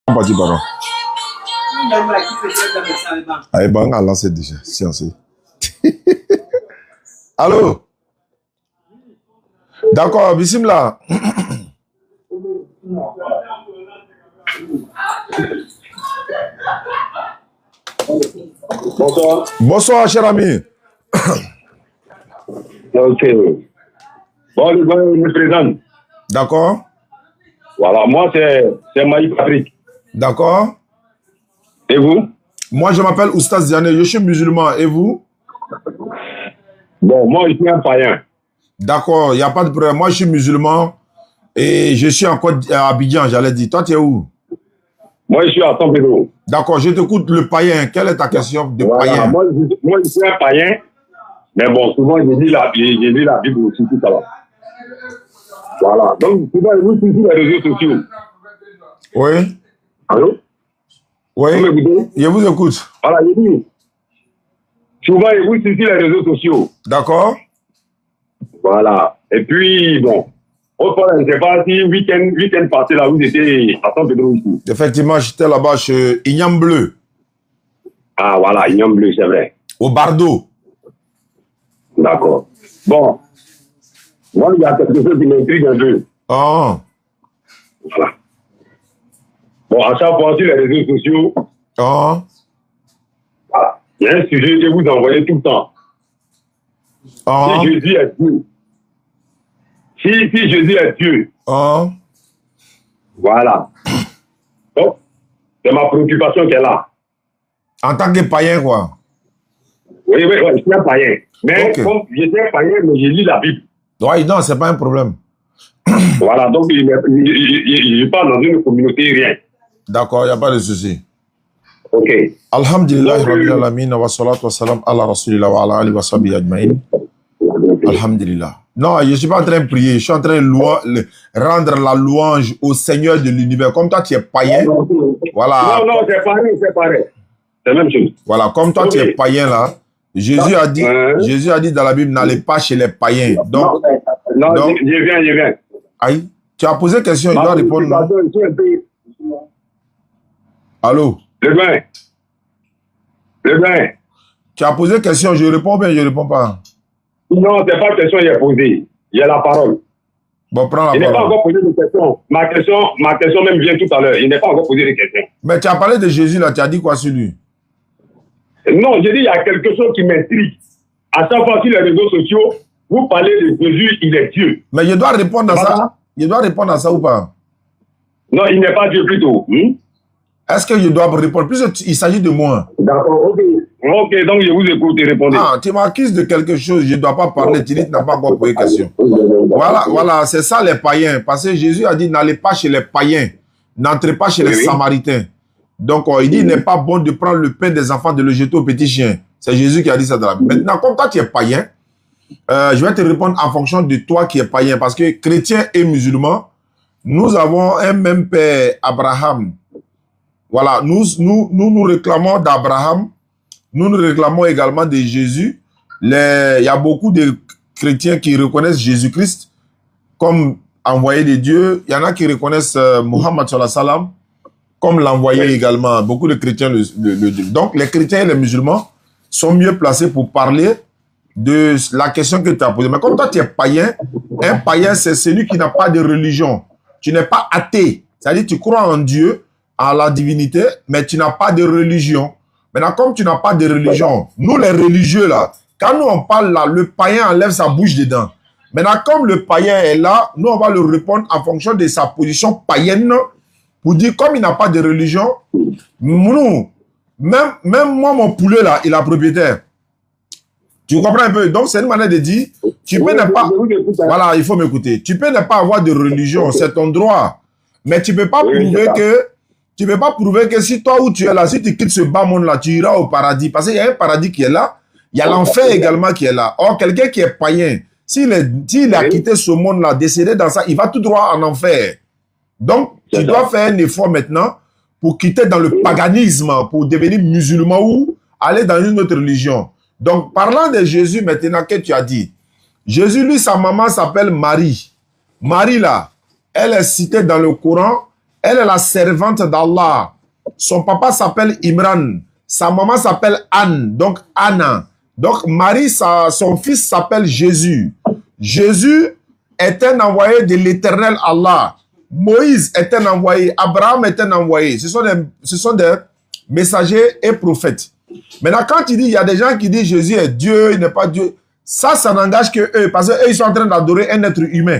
Parti, pardon. Allez, bon, on a lancé déjà. Science. Allô? D'accord, bismillah. Bonsoir. Bonsoir, cher ami. Ok. Bon, le gars me présente. D'accord. Voilà, moi c'est Maï Patrick. D'accord. Et vous? Moi, je m'appelle Oustaz Diané, je suis musulman. Et vous? Bon, moi je suis un païen. D'accord, il n'y a pas de problème. Moi, je suis musulman et je suis en Côte à Abidjan, j'allais dire. Toi, tu es où? Moi je suis à San Pedro. D'accord, je t'écoute le païen. Quelle est ta question de Voilà, païen? moi je suis un païen. Mais bon, souvent je lis la Bible aussi, tout ça va. Voilà, donc souvent je vous suis sur les réseaux sociaux. Oui. Allô? Oui, Vous m'écoutez? je vous écoute. Voilà, je dis. Souvent je vous suis sur les réseaux sociaux. D'accord. Voilà. Et puis, bon, autre je ne sais pas si week-end passé là, vous étiez à San Pedro ici. Effectivement, j'étais là-bas chez Ignam Bleu, Ah voilà, Ignam Bleu, c'est vrai. au Bardo. D'accord. Bon, moi, il y a quelque chose qui m'intrigue un peu. Ah. Voilà. Bon, à chaque fois sur les réseaux sociaux, Ah. voilà, il y a un sujet que vous envoyez tout le temps. Ah. Si Jésus est Dieu, si Jésus est Dieu, Ah. voilà. Donc, c'est ma préoccupation qui est là. En tant que païen, quoi. Oui, je suis un païen. Mais Ok. comme je suis un païen, mais je lis la Bible. Oui, non, c'est pas un problème. Voilà, donc je parle dans une communauté rien. D'accord, il n'y a pas de souci. Ok. Alhamdulillah, Rabbil Alamin, wa salatu wa salam ala Rasulillah wa ala alihi wa sahbihi ajma'in. Alhamdulillah. Non, je ne suis pas en train de prier, je suis en train de rendre la louange au Seigneur de l'univers. Comme toi, tu es païen. Voilà. Non, c'est pareil, c'est pareil. C'est la même chose. Voilà, comme toi, tu es païen là. Jésus a dit dans la Bible, n'allez pas chez les païens. Donc, je viens. Aïe, tu as posé question, il doit répondre. Non? Allô? Le bain. Tu as posé question, je réponds bien, je ne réponds pas. Non, c'est pas question, il est posé. Il y a la parole. Bon, prends la Il n'est pas parole. encore posé de question. Ma question même vient tout à l'heure. Il n'est pas encore posé de question. Mais tu as parlé de Jésus là, tu as dit quoi sur lui? Non, j'ai dit il y a quelque chose qui m'intrigue. À chaque fois sur les réseaux sociaux, vous parlez de Jésus, il est Dieu. Mais je dois répondre à ça. Je dois répondre à ça ou pas? Non, il n'est pas Dieu plutôt. Est-ce que je dois répondre? Puisqu'il s'agit de moi. D'accord, ok. Ok, donc je vous écoute et répondez. Ah, tu m'accuses de quelque chose, je ne dois pas parler. Tu dis que tu n'as pas encore posé question. Voilà, c'est ça les païens. Parce que Jésus a dit, n'allez pas chez les païens. N'entrez pas chez les Samaritains. Donc, il dit, il n'est pas bon de prendre le pain des enfants, de le jeter aux petits chiens. C'est Jésus qui a dit ça dans la Bible. Maintenant, comme toi, tu es païen, je vais te répondre en fonction de toi qui es païen. Parce que chrétiens et musulmans, nous avons un même père, Abraham. Voilà, nous réclamons d'Abraham. Nous réclamons également de Jésus. Il y a beaucoup de chrétiens qui reconnaissent Jésus-Christ comme envoyé de Dieu. Il y en a qui reconnaissent Muhammad sallallahu alayhi wa sallam comme l'envoyé également. Beaucoup de chrétiens le disent. Donc, les chrétiens et les musulmans sont mieux placés pour parler de la question que tu as posée. Mais comme toi, tu es païen, un païen, c'est celui qui n'a pas de religion. Tu n'es pas athée. C'est-à-dire tu crois en Dieu, en la divinité, mais tu n'as pas de religion. Maintenant, comme tu n'as pas de religion, nous les religieux là, quand nous on parle là, le païen enlève sa bouche dedans. Maintenant, comme le païen est là, nous on va le répondre en fonction de sa position païenne pour dire comme il n'a pas de religion, nous, même moi mon poulet là, il est propriétaire. Tu comprends un peu? Donc c'est une manière de dire, tu peux ne pas, voilà, il faut m'écouter. Tu peux ne pas avoir de religion, c'est ton droit, mais tu peux pas prouver que tu ne peux pas prouver que si toi où tu es là, si tu quittes ce bas monde-là, tu iras au paradis. Parce qu'il y a un paradis qui est là, il y a l'enfer également qui est là. Or, quelqu'un qui est païen, s'il a quitté ce monde-là, décédé dans ça, il va tout droit en enfer. Donc, tu dois faire un effort maintenant pour quitter dans le paganisme, pour devenir musulman ou aller dans une autre religion. Donc, parlant de Jésus maintenant, que tu as dit, Jésus, lui, sa maman s'appelle Marie. Marie, là, elle est citée dans le Coran. Elle est la servante d'Allah. Son papa s'appelle Imran. Sa maman s'appelle Anne, donc Anna. Donc Marie, son fils s'appelle Jésus. Jésus est un envoyé de l'éternel Allah. Moïse est un envoyé. Abraham est un envoyé. Ce sont des messagers et prophètes. Maintenant, quand il dit, il y a des gens qui disent Jésus est Dieu, il n'est pas Dieu. Ça n'engage que eux, parce qu'eux, ils sont en train d'adorer un être humain.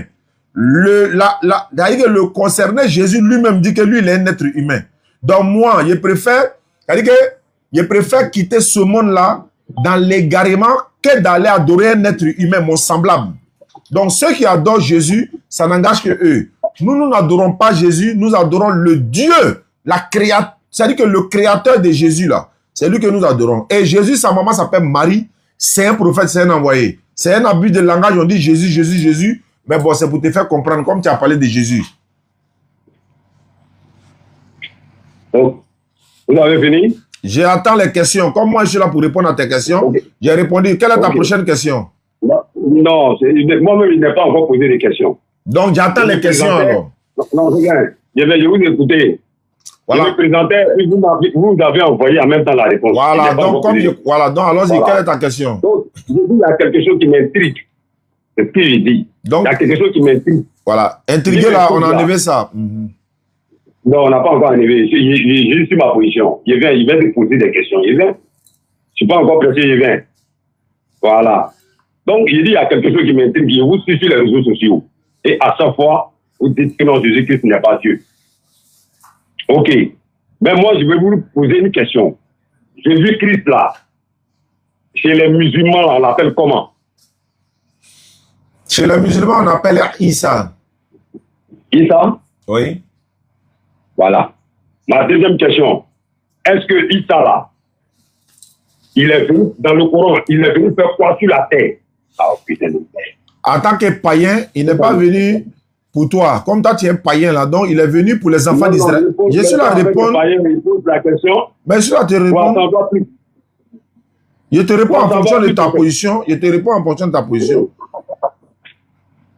Le concerné, Jésus lui-même dit que lui, il est un être humain. Donc moi, je préfère quitter ce monde-là dans l'égarement que d'aller adorer un être humain, mon semblable. Donc ceux qui adorent Jésus, ça n'engage que eux. Nous n'adorons pas Jésus, nous adorons le Dieu, la créature. C'est-à-dire que le créateur de Jésus, là, c'est lui que nous adorons. Et Jésus, sa maman s'appelle Marie, c'est un prophète, c'est un envoyé. C'est un abus de langage, on dit Jésus, Jésus, Jésus. Mais bon, c'est pour te faire comprendre, comme tu as parlé de Jésus. Donc, vous avez fini? J'attends les questions. Comme moi, je suis là pour répondre à tes questions, okay. J'ai répondu. Quelle est ta prochaine question? Non, moi-même, il n'a pas encore posé des questions. Donc, j'attends les questions alors. Non, c'est bien. Je vais vous écouter. Voilà. Je me présentais, vous avez envoyé en même temps la réponse. Voilà, donc, donc allons-y, quelle est ta question? Donc, je dis, il y a quelque chose qui m'intrigue. C'est ce que j'ai dit. Donc, il y a quelque chose qui m'intrigue. Voilà, intrigué là, on a enlevé ça. Non, on n'a pas encore enlevé. J'ai sur ma position. Il vient de poser des questions. Je ne suis pas encore pressé, je viens. Voilà. Donc, il dit, il y a quelque chose qui m'intrigue. Je vous suis sur les réseaux sociaux. Et à chaque fois, vous dites que non, Jésus-Christ n'est pas Dieu. Ok. Mais moi, je vais vous poser une question. Jésus-Christ, là, chez les musulmans, là, on l'appelle comment? Chez les musulmans, on appelle Issa. Issa? Oui. Voilà. Ma deuxième question. Est-ce que Issa, là, il est venu dans le Coran, il est venu faire quoi sur la terre? Ah, putain de terre. En tant que païen, il n'est pas venu pour toi. Comme toi, tu es un païen là, donc il est venu pour les enfants d'Israël. Je suis là à répondre. Mais je suis là à te répondre. Je te réponds en fonction de ta position. Je te réponds en fonction de ta position.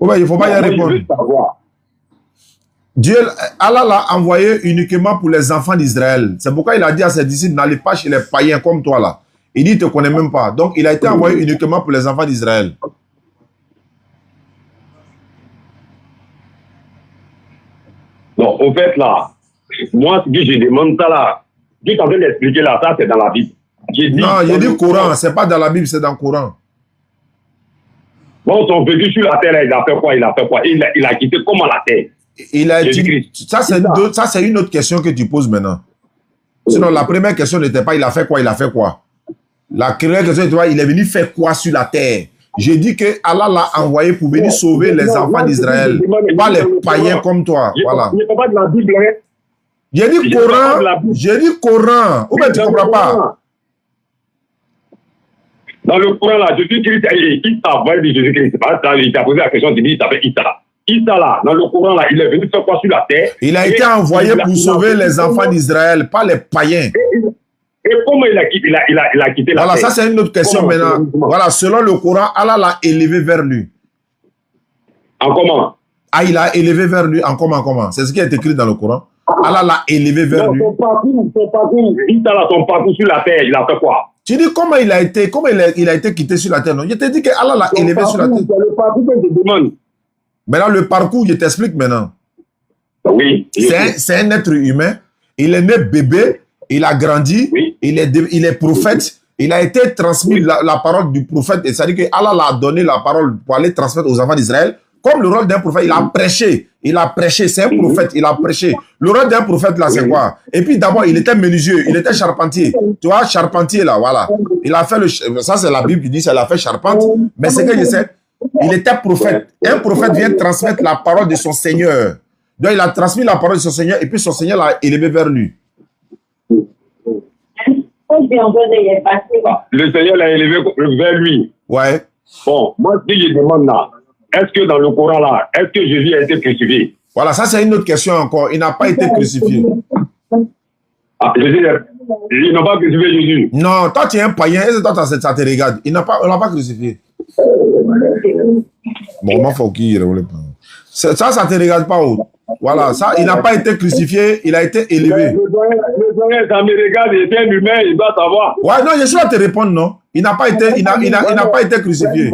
Il ne faut pas y répondre. Dieu, Allah l'a envoyé uniquement pour les enfants d'Israël. C'est pourquoi il a dit à ses disciples, n'allez pas chez les païens comme toi là. Il dit, il ne te connaît même pas. Donc, il a été envoyé uniquement pour les enfants d'Israël. Non, au fait, là, moi, ce que je demande ça, là, je suis en train d'expliquer là, ça, c'est dans la Bible. Non, il dit Coran, c'est pas dans la Bible, c'est dans le Coran. Bon, son vécu sur la terre, il a fait quoi? Il a quitté comment la terre? Il a dit, ça, c'est une autre question que tu poses maintenant. Sinon, la première question n'était pas, il a fait quoi? Il a fait quoi? La première question était, il est venu faire quoi sur la terre? J'ai dit que Allah l'a envoyé pour venir sauver les enfants d'Israël, pas les païens comme toi. Voilà. Il n'y a pas de la Bible. J'ai dit Coran. J'ai dit Coran. Ou bien tu ne comprends pas? Dans le Coran, là, Jésus-Christ, il t'a envoyé de Jésus-Christ. Il t'a posé la question, il dit, il s'appelle Issa. Issa, là, dans le Coran, là, il est venu faire quoi sur la terre? Il a été envoyé pour sauver les enfants d'Israël, pas les païens. Et comment il a quitté la terre? Voilà, ça c'est une autre question maintenant. Voilà, selon le Coran, Allah l'a élevé vers lui. En comment? Ah, il l'a élevé vers lui en comment? C'est ce qui est écrit dans le Coran. Allah l'a élevé vers lui. Son parcours, Issa, là, son parcours sur la terre, il a fait quoi? Tu dis comment il a été quitté sur la terre, non? Je te dis que Allah l'a élevé sur la terre. Le parcours que je demande. Maintenant, le parcours, je t'explique maintenant. Oui. C'est un être humain. Il est né bébé. Il a grandi. Oui. Il est prophète. Il a été transmis la parole du prophète. C'est-à-dire que Allah l'a donné la parole pour aller transmettre aux enfants d'Israël. Comme le rôle d'un prophète, il a prêché. C'est un prophète, il a prêché. Le rôle d'un prophète, là, c'est quoi? Et puis d'abord, il était menuisier, il était charpentier. Tu vois, charpentier, là, voilà. Il a fait ça, c'est la Bible qui dit, ça l'a fait charpente. Mais c'est que je sais, il était prophète. Un prophète vient transmettre la parole de son Seigneur. Donc, il a transmis la parole de son Seigneur et puis son Seigneur l'a élevé vers lui. Le Seigneur l'a élevé vers lui. Ouais. Bon, moi, si je demande là, est-ce que dans le Coran là, est-ce que Jésus a été crucifié? Voilà, ça c'est une autre question encore. Il n'a pas été crucifié. Ah, Jésus, ils n'ont pas crucifié Jésus. Non, toi tu es un païen et toi ça te regarde. On l'a pas crucifié. Bon, moi faut qu'il ne pas. Ça ne te regarde pas. Voilà, ça, il n'a pas été crucifié, il a été élevé. Le doyen, ça me regarde, il est un humain, il doit savoir. Ouais, non, je suis là te répondre, non. Il n'a pas été, il n'a pas été crucifié.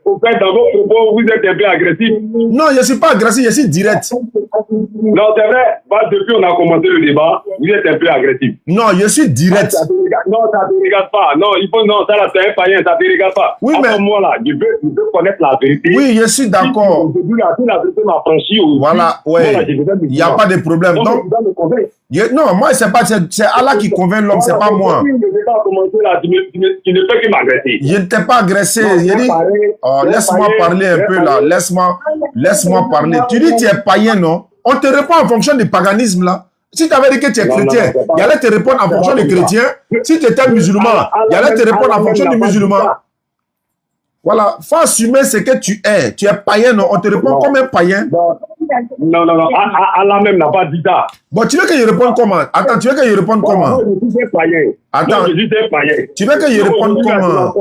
Au fait, dans vos propos, vous êtes un peu agressif. Non, je ne suis pas agressif, je suis direct. Non, c'est vrai. Depuis on a commencé le débat, vous êtes un peu agressif. Non, je suis direct. Non, ça ne te regarde pas. Non, il faut, non, ça là, c'est un païen, ça ne te regarde pas. Oui, mais. Moi, là, je veux connaître la vérité. Oui, je suis d'accord. Si la vérité m'a franchi. Voilà, ouais. Il n'y a pas de problème. Donc, non, moi, c'est Allah qui convainc l'homme, c'est pas moi. Tu ne peux que m'agresser. Je ne t'ai pas agressé. Oh, laisse-moi parler un peu là. Laisse-moi parler. Tu dis que tu es païen, non? On te répond en fonction du paganisme là. Si tu avais dit que tu es chrétien, il allait te répondre en fonction des chrétiens. Si tu étais musulman, il allait te répondre en fonction du musulman. Voilà, il faut assumer ce que tu es. Tu es païen, non? On te répond comme un païen. Non. Allah même n'a pas dit ça. Bon, tu veux que je réponde comment? Attends, tu veux que je réponde comment? Je suis païen. Attends, je suis païen. Tu veux que je réponde comment?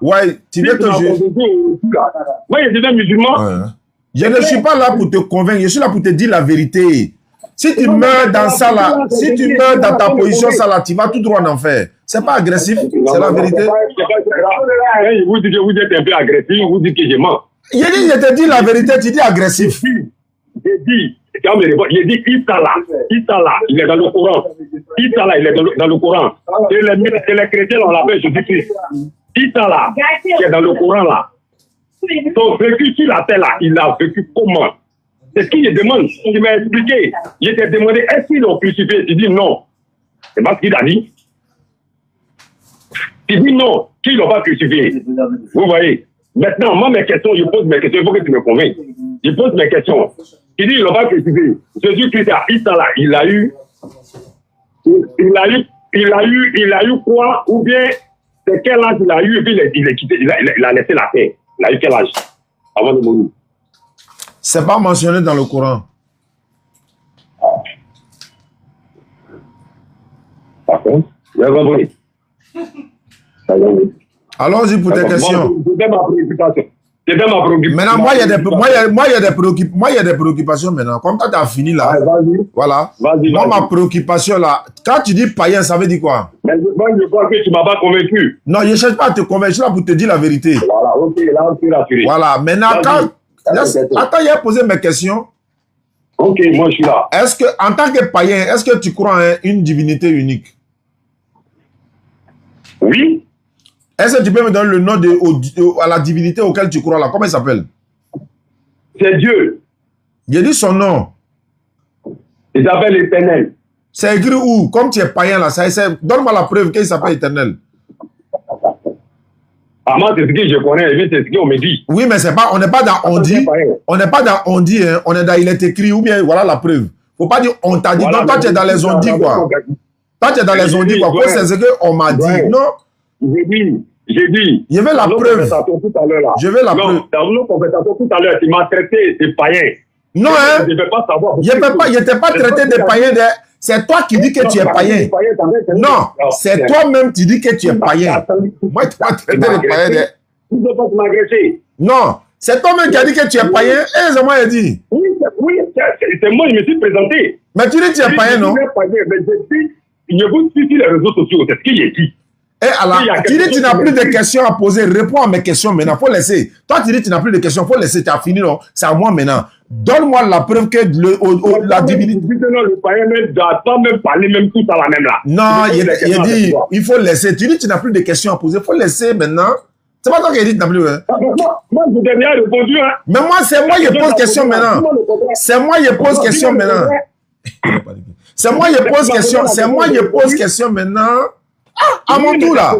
Ouais, tu veux que je... Moi, je suis un musulman. Je ne suis pas là pour te convaincre, je suis là pour te dire la vérité. Si tu meurs dans ça là, si tu meurs dans ta position ça là, tu vas tout droit en enfer. C'est pas agressif, c'est la vérité. Vous dites que vous êtes un peu agressif, vous dites que je mens. Je te dis la vérité, tu dis agressif. J'ai dit Isala, il est dans le Coran. Isala, il est dans le Coran. Et les chrétiens, on l'appelle Jésus-Christ. Isala, qui est dans le Coran là. Son vécu sur la terre là, il a vécu comment? C'est ce qu'il demande. Il m'a expliqué. Il t'a demandé est-ce qu'ils l'ont crucifié? Il dit non. C'est pas ce qu'il a dit. Il dit non, qu'ils l'ont pas crucifié. Vous voyez? Maintenant, moi, mes questions, je pose mes questions, il faut que tu me convainques. Je pose mes questions. Il dit ils l'ont pas crucifié. Jésus-Christ à Isala, il a eu quoi? Ou bien c'est quel âge il a eu et puis il est quitté, il a laissé la terre. Il a eu quel âge avant de mourir? C'est pas mentionné dans le Coran. D'accord. J'ai compris. Allons-y pour tes questions. C'était ma préoccupation. Maintenant, moi, il y a des préoccupations maintenant. Comme toi, tu as fini là. Voilà. Moi, ma préoccupation là, quand tu dis païen, ça veut dire quoi? Mais moi, je crois que tu ne m'as pas convaincu. Non, je ne cherche pas à te convaincre, je suis là pour te dire la vérité. Voilà, ok, là, on s'est rassuré. Voilà, maintenant, quand... Attends, il a posé mes questions. Ok, moi, je suis là. Est-ce que, en tant que païen, est-ce que tu crois en une divinité unique? Oui. Est-ce que tu peux me donner le nom à la divinité auquel tu crois là? Comment il s'appelle? C'est Dieu. J'ai dit son nom. Il s'appelle l'Éternel. C'est écrit où? Comme tu es païen là, donne-moi la preuve qu'il s'appelle Éternel. Ah, moi, c'est ce que je connais, c'est ce qu'on me dit. Oui, mais c'est pas, on n'est pas dans on dit. On n'est pas dans on dit, hein. On est dans il est écrit ou bien voilà la preuve. Faut pas dire on t'a dit. Voilà, donc toi, tu es dans les on dit quoi. Toi, tu es dans les on dit quoi. C'est ce qu'on m'a dit. Non. J'ai dit. Je veux la preuve. Je veux la preuve. Dans nos conversations tout à l'heure, tu m'as traité de païen. Non, hein. Je ne vais pas savoir. Je t'ai pas traité de païen. C'est toi qui dis que tu es païen. Non, c'est toi-même qui dis que tu es païen. Moi, tu m'as traité de païen. Tu ne peux pas m'agresser. Non, c'est toi-même qui as dit que tu es païen. Et c'est moi qui ai dit. Oui, c'est moi, je me suis présenté. Mais tu dis que tu es païen, non? Je vous suis sur les réseaux sociaux, c'est ce qu'il a dit. Et alors, tu dis que tu n'as plus de questions à poser. Réponds à mes questions maintenant. Il faut laisser. Toi, tu dis que tu n'as plus de questions. Il faut laisser. Tu as fini, non? C'est à moi maintenant. Donne-moi la preuve que la divinité. Non, le païen ne doit pas même parler même tout à la même là. Non, il dit, il faut laisser. Tu dis que tu n'as plus de questions à poser. Il faut laisser maintenant. C'est pas toi qui as dit que tu n'as plus. Hein? Moi, je t'ai bien répondu. Hein. Mais moi, c'est moi qui pose question maintenant. C'est moi qui pose question maintenant. C'est moi qui pose question. C'est moi qui pose question maintenant. Ah, à mon tour là.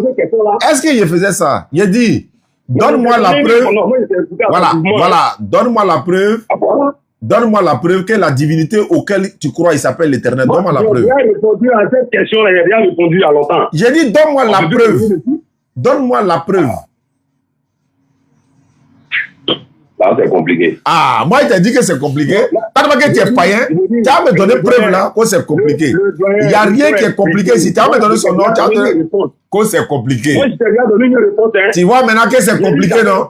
Est-ce que je faisais ça? Il dit, donne-moi la preuve. Voilà. Donne-moi la preuve. Donne-moi la preuve que la divinité auquel tu crois, il s'appelle l'Éternel. Donne-moi la preuve. J'ai répondu à cette question là, j'ai bien répondu il y a longtemps. J'ai dit, donne-moi la preuve. Donne-moi la preuve. Là, c'est compliqué. Ah, moi, il t'a dit que c'est compliqué. Tant que tu es païen, tu as me donné preuve là que c'est compliqué. Il n'y a rien qui est compliqué ici. Tu as me donné son nom, tu as donné que c'est compliqué. Moi, je t'ai déjà donné une réponse. Hein. Tu vois maintenant que c'est compliqué, non?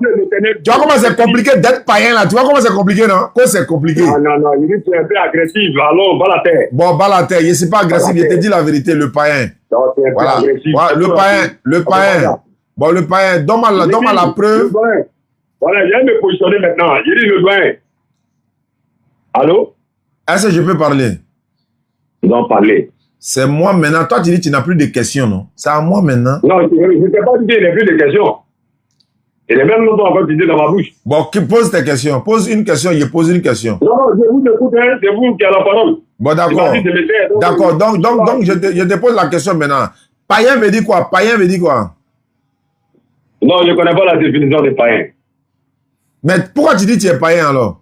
Tu vois comment c'est compliqué d'être païen là? Tu vois comment c'est compliqué, non? Que c'est compliqué. Non, il dit que tu es un peu agressif. Allons, bas la terre. Bon, bas la terre. Je ne suis pas agressif, je te dis la vérité, le païen. Non, tu es un peu Voilà. agressif. Voilà, le païen. Bon, le païen, donne-moi la preuve. Voilà, je viens de me positionner maintenant. J'ai dit le doyen. Allô? Est-ce que je peux parler? Ils ont parlé. C'est moi maintenant. Toi, tu dis que tu n'as plus de questions, non? C'est à moi maintenant. Non, je ne t'ai pas dit qu'il n'y a plus de questions. Et les mêmes noms sont encore utilisés dans ma bouche. Bon, pose tes questions. Pose une question, je pose une question. Non, je vous écoute, hein, c'est vous qui avez la parole. Bon, d'accord. D'accord, donc je te pose la question maintenant. Païen veut dire quoi? Païen veut dire quoi? Non, je ne connais pas la définition des païens. Mais pourquoi tu dis que tu es païen alors?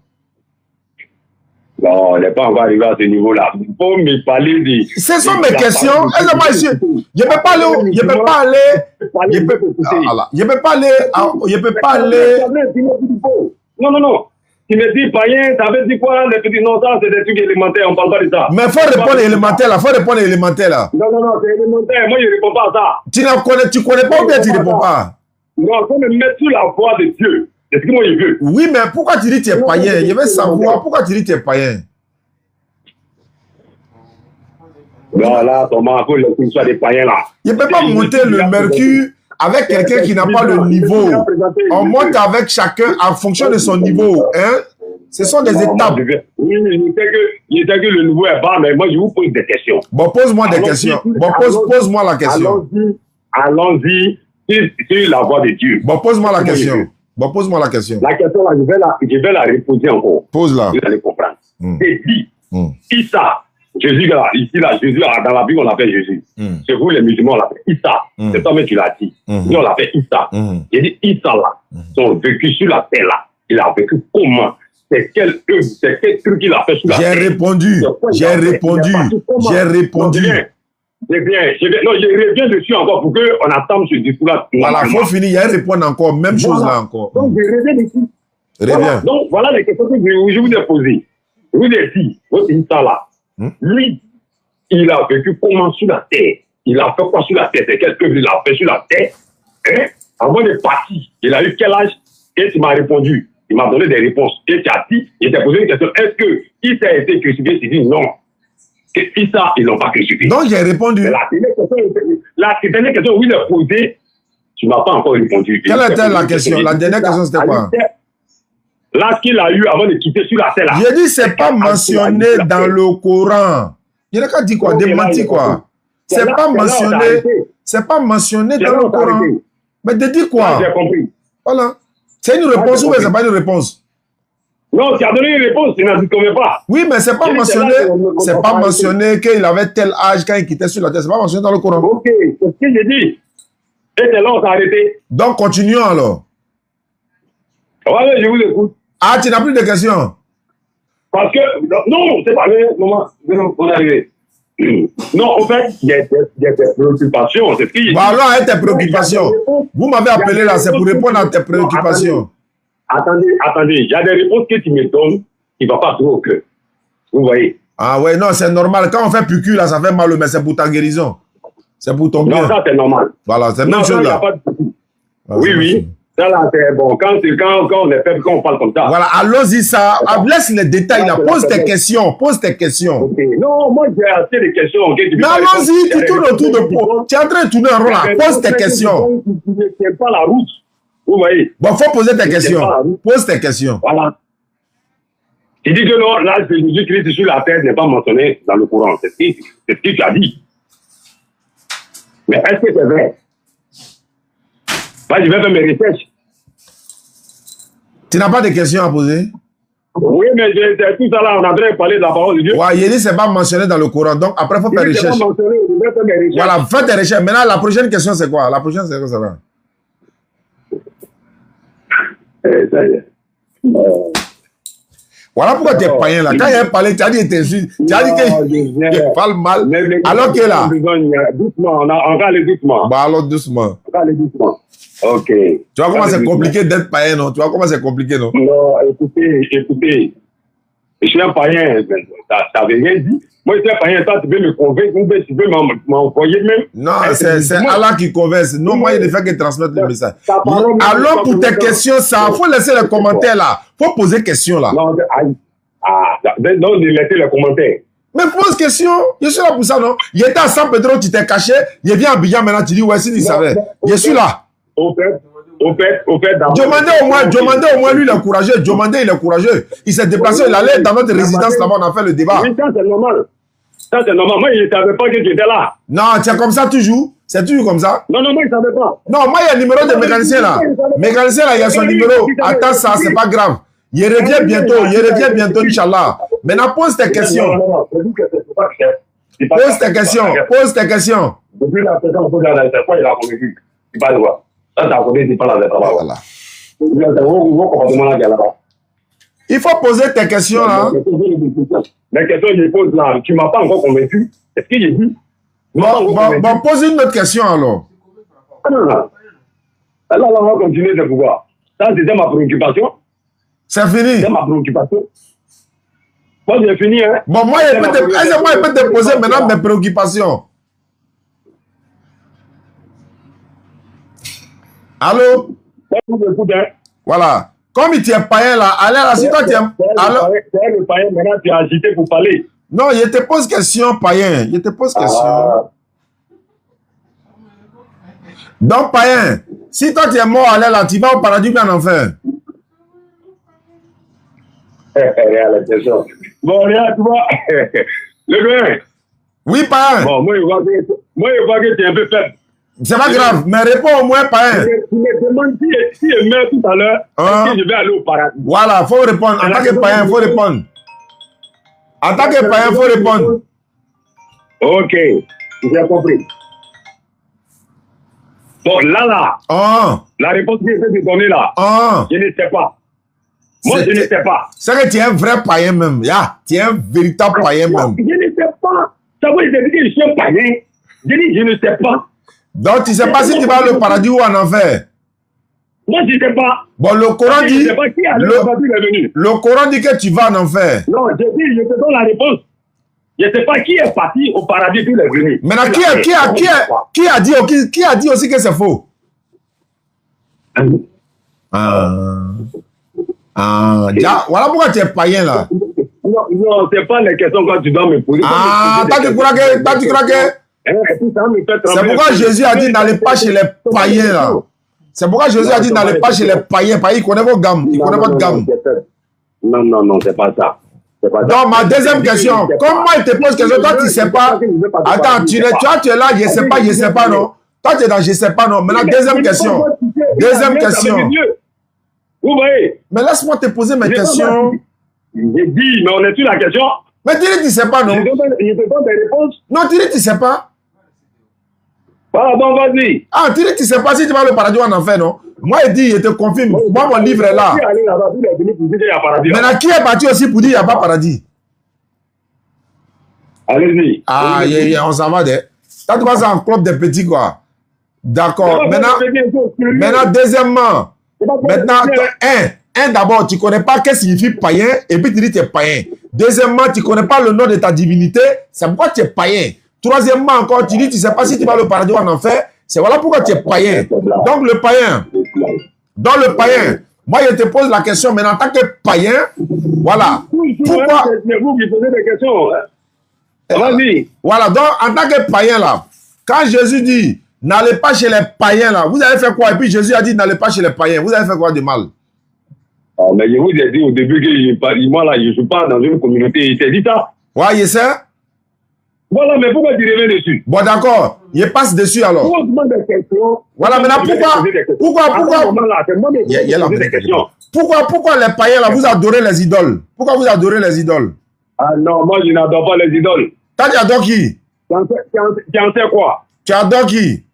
Non, on n'est pas encore arrivé à ce niveau-là. Il faut me parler de... Ce sont mes questions. Je ne peux pas aller. Non. Tu me dis païen, ça veut dire quoi? Non, ça, c'est des trucs élémentaires, on ne parle pas de ça. Mais il faut répondre élémentaire là. Non, c'est élémentaire. Moi, je ne réponds pas à ça. Tu connais pas ou bien tu ne réponds pas? Non, il faut me mettre sur la voie de Dieu. C'est ce que moi je veux. Oui, mais pourquoi tu dis que tu es païen? Je veux savoir pourquoi tu dis que tu es païen. Non, là, Thomas, il faut que tu sois des païens là. Je ne peux pas monter le mercure avec quelqu'un qui n'a pas le niveau. On monte avec chacun en fonction de son niveau. Hein? Ce sont des étapes. Oui, je sais que le niveau est bas, mais moi, je vous pose des questions. Bon, pose-moi des questions. Bon, pose-moi la question. Allons-y sur la voie de Dieu. Bon, pose-moi la question. La question, là, je vais la reposer encore. Pose-la. Vous allez comprendre. C'est dit. Issa. Jésus, là, ici, là, Jésus, là, dans la Bible, on l'appelle Jésus. C'est vous, les musulmans, on l'appelle Issa. C'est toi, mais tu l'as dit. Nous, on l'appelle Issa. J'ai dit, Issa, là, son vécu sur la terre, là, il a vécu comment? C'est quel truc qu'il a fait sur la terre? J'ai répondu. C'est bien. Non, je reviens dessus encore pour qu'on attende ce discours-là. Voilà, il faut finir. Il y a répondre encore. Même chose là encore. Donc, je reviens dessus. Reviens. Donc, voilà les questions que je vous ai posées. Je vous ai dit, votre Issa là, lui, il a vécu comment sur la terre? Il a fait quoi sur la terre? C'est quelque chose qu'il a fait sur la terre. Hein? Avant de partir, il a eu quel âge? Et tu m'as répondu. Il m'a donné des réponses. Et tu as dit, il t'a posé une question. Est-ce que Issa a été crucifié? Tu dis non. Et Issa, ils n'ont pas crucifié. Donc, j'ai répondu. Mais la dernière question, où il a posé, tu ne m'as pas encore répondu. Quelle était la question? La dernière question, c'était quoi? Là, qu'il a eu avant de quitter sur la terre. J'ai dit, c'est pas mentionné dans le Coran. Il a qu'à dire quoi? Démenti quoi? C'est pas mentionné dans le Coran. Mais de dire quoi? J'ai compris. Voilà. C'est une réponse ou bien c'est pas une réponse? Non, tu as donné une réponse, tu n'en connais pas. Oui, mais c'est pas mentionné. C'est pas mentionné qu'il avait tel âge quand il quittait sur la terre. C'est pas mentionné dans le Coran. Ok, c'est ce que j'ai dit. Et c'est là on s'est arrêté. Donc, continuons alors. Ouais, je vous écoute. Ah, tu n'as plus de questions? Parce que, non, c'est pas vrai, maman, on est arrivé. Non, en fait, il y a des préoccupations. C'est ce qu'il bon, alors, avec tes préoccupations. Vous m'avez appelé là, c'est pour répondre à tes préoccupations. Attendez, il y a des réponses que tu me donnes qui ne vont pas trop au cœur. Vous voyez? Ah ouais, non, c'est normal. Quand on fait piqûre, là, ça fait mal, mais c'est pour ta guérison. C'est pour ton bien. Non, ça, c'est normal. Voilà, c'est la même chose là. Oui. Ça, là, c'est bon. Quand on est faible, quand on parle comme ça. Voilà, allons-y, ça. Laisse les détails là. Pose tes questions. Okay. Non, moi, j'ai assez de questions. Okay, mais allons-y, tu tournes autour de moi. Tu es en train de tourner en rond là. Pose tes questions. Tu ne tiens pas la route. Vous voyez? Bon, faut poser tes questions. Pose tes questions. Voilà. Tu dis que non, l'âge de Jésus-Christ sur la terre n'est pas mentionné dans le Coran. C'est ce que tu as dit. Mais est-ce que c'est vrai? Bah, je vais faire mes recherches. Tu n'as pas de questions à poser? Oui, mais tout ça là, on a bien parlé de la parole de Dieu. Ouais, il dit c'est pas mentionné dans le Coran. Donc après, il faut faire des recherches. Voilà, faites des recherches. Maintenant, la prochaine question, c'est quoi? La prochaine, c'est quoi ça va? Ça y est. Voilà pourquoi tu es païen là. Quand il a parlé, tu as dit que tu as dit que parle mal. Alors qu'il est là. Doucement, on va aller doucement. Bah alors doucement. On va aller doucement. Ok. Tu vois comment c'est compliqué d'être païen, non? Tu vois comment c'est compliqué, non? Non, écoutez. Je suis un païen, ça veut rien dire. Moi, je suis un païen, toi, tu veux me convaincre, ou tu veux m'envoyer même. Non, c'est Allah qui converse. Non, moi, il ne fait que transmettre le message. Alors, pour tes questions, ça, il faut laisser les commentaires là. Il faut poser questions là. Non, non, de laisser les commentaires. Mais pose question. Je suis là pour ça, non? Il était à San Pedro, tu t'es caché. Il vient à Abidjan maintenant, tu dis, ouais, si tu savais. Je suis là. Au fait, Diomandé au moins, lui, il est courageux. Diomandé, il est courageux. Il s'est déplacé, il allait dans notre résidence là-bas, on a fait le débat. Oui, ça, c'est normal. Ça, c'est normal. Moi, il ne savait pas que tu étais là. Non, c'est comme ça toujours. C'est toujours comme ça. Non, moi, il ne savait pas. Non, moi, il y a le numéro de mécanicien là. Mécanicien là, il y a son numéro. Attends ça, c'est pas grave. Il revient bientôt, Inch'Allah. Maintenant, pose tes questions. Pose tes questions. Depuis la session, on peut regarder, c'est quoi il a convaincu. Il parle de quoi. Ça, t'as connu, tu parles de ça. Voilà. Il faut poser tes questions là. Les questions que je pose là, tu ne m'as pas encore convaincu. Est-ce que j'ai dit? Bon, pose une autre question alors. Non. Alors, on va continuer de pouvoir. Ça, c'était ma préoccupation. C'est fini. C'est ma préoccupation. Moi, j'ai fini, hein. Bon, moi, je peux te poser maintenant mes préoccupations. Allô? Voilà. Comme tu es païen là, allez là, si toi tu es... C'est le païen, maintenant tu es agité pour parler. Non, je te pose question, païen. Je te pose question. Donc, païen, si toi tu es mort, allez là, tu vas au paradis ou en enfer? Bon, regarde, tu vois. Le gars. Oui, païen. Bon, moi, je vois que tu es un peu faible. C'est pas grave, mais réponds au moins, païen. Tu me demandes si je meurs tout à l'heure, est-ce que je vais aller au paradis? Voilà, il faut répondre. En tant que païen, il faut répondre. En tant que païen, il faut répondre. Ok, j'ai compris. Bon, là, la réponse que je vais te donner là, je ne sais pas. Moi, je ne sais pas. C'est que tu es un vrai païen même. Tu es un véritable païen même. Je ne sais pas. Ça veut dire que je suis un païen. Je dis, je ne sais pas. Donc, tu ne sais pas si tu vas au paradis ou en enfer. Moi, je ne sais pas. Bon, le Coran dit... Je ne sais pas qui est venu. Le Coran dit que tu vas en enfer. Non, je te donne la réponse. Je ne sais pas qui est parti au paradis puis il est venu. Maintenant, qui a dit aussi que c'est faux? Voilà pourquoi tu es païen là. Non, c'est pas les questions que tu dois me poser. Tu crois que... C'est pourquoi Jésus a dit n'allez pas chez les païens là. C'est pourquoi Jésus a dit n'allez pas chez les païens. Il connaît vos gammes. Il connaît votre gamme. Non, c'est pas ça. Donc, ma deuxième question. Comment il te pose question? Toi, tu ne sais pas. Attends, tu es là, je ne sais pas, non? Toi, tu es dans je ne sais pas, non? Maintenant, deuxième question. Vous voyez? Mais laisse-moi te poser mes questions. J'ai dit, mais on est sur la question. Mais tu dis, tu ne sais pas, non? Je te donne des réponses. Non, tu dis, tu ne sais pas. Voilà, bon, vas-y. Tu dis, tu ne sais pas si tu vas au paradis ou en enfer, non? Moi, il dit, je te confirme. Moi, mon livre est là. Maintenant, qui est parti aussi pour dire qu'il n'y a pas paradis? Allez-y. On s'en va. Toi, tu vas en club des petits, quoi. D'accord. Maintenant, deuxièmement, d'abord, tu ne connais pas ce que signifie païen, et puis tu dis que tu es païen. Deuxièmement, tu ne connais pas le nom de ta divinité, c'est pourquoi tu es païen. Troisièmement, encore, tu dis, tu ne sais pas si tu vas au paradis ou en enfer, c'est voilà pourquoi tu es païen. Donc, le païen, moi, je te pose la question, mais en tant que païen, voilà. Pourquoi? C'est vous qui posez des questions. Vas-y. Voilà, donc, en tant que païen, là, quand Jésus dit, n'allez pas chez les païens, là, vous avez fait quoi? Et puis Jésus a dit, n'allez pas chez les païens. Vous avez fait quoi de mal? Mais je vous ai dit au début que moi, là, je ne suis pas dans une communauté. Il s'est dit ça. Ouais, je sais. Voilà, mais pourquoi tu reviens dessus? Bon, d'accord. Je passe dessus alors. Pourquoi on demande des questions? Voilà, maintenant, pourquoi les païens, là, vous adorez les idoles? Pourquoi vous adorez les idoles? Ah non, moi, je n'adore pas les idoles. Toi, tu adores qui? Tu en sais quoi? Tu adores qui?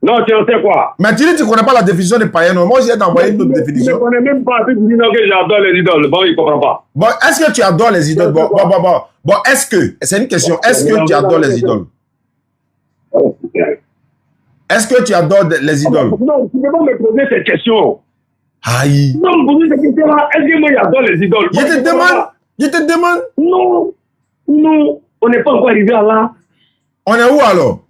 Non, tu en sais quoi? Mais tu dis que tu ne connais pas la définition des païens. Non? Moi, j'ai envoyé une autre définition. Je ne connais même pas. Tu dis non, que j'adore les idoles. Bon, il ne comprend pas. Bon, est-ce que tu adores les idoles? Bon, est-ce que, c'est une question, est-ce que tu adores les idoles? Est-ce que tu adores les idoles? Non, tu ne peux pas me poser cette question. Aïe. Non, me poser cette question-là. Est-ce que moi, j'adore les idoles? Je te demande. Non, non, on n'est pas encore arrivé à là. On est où alors?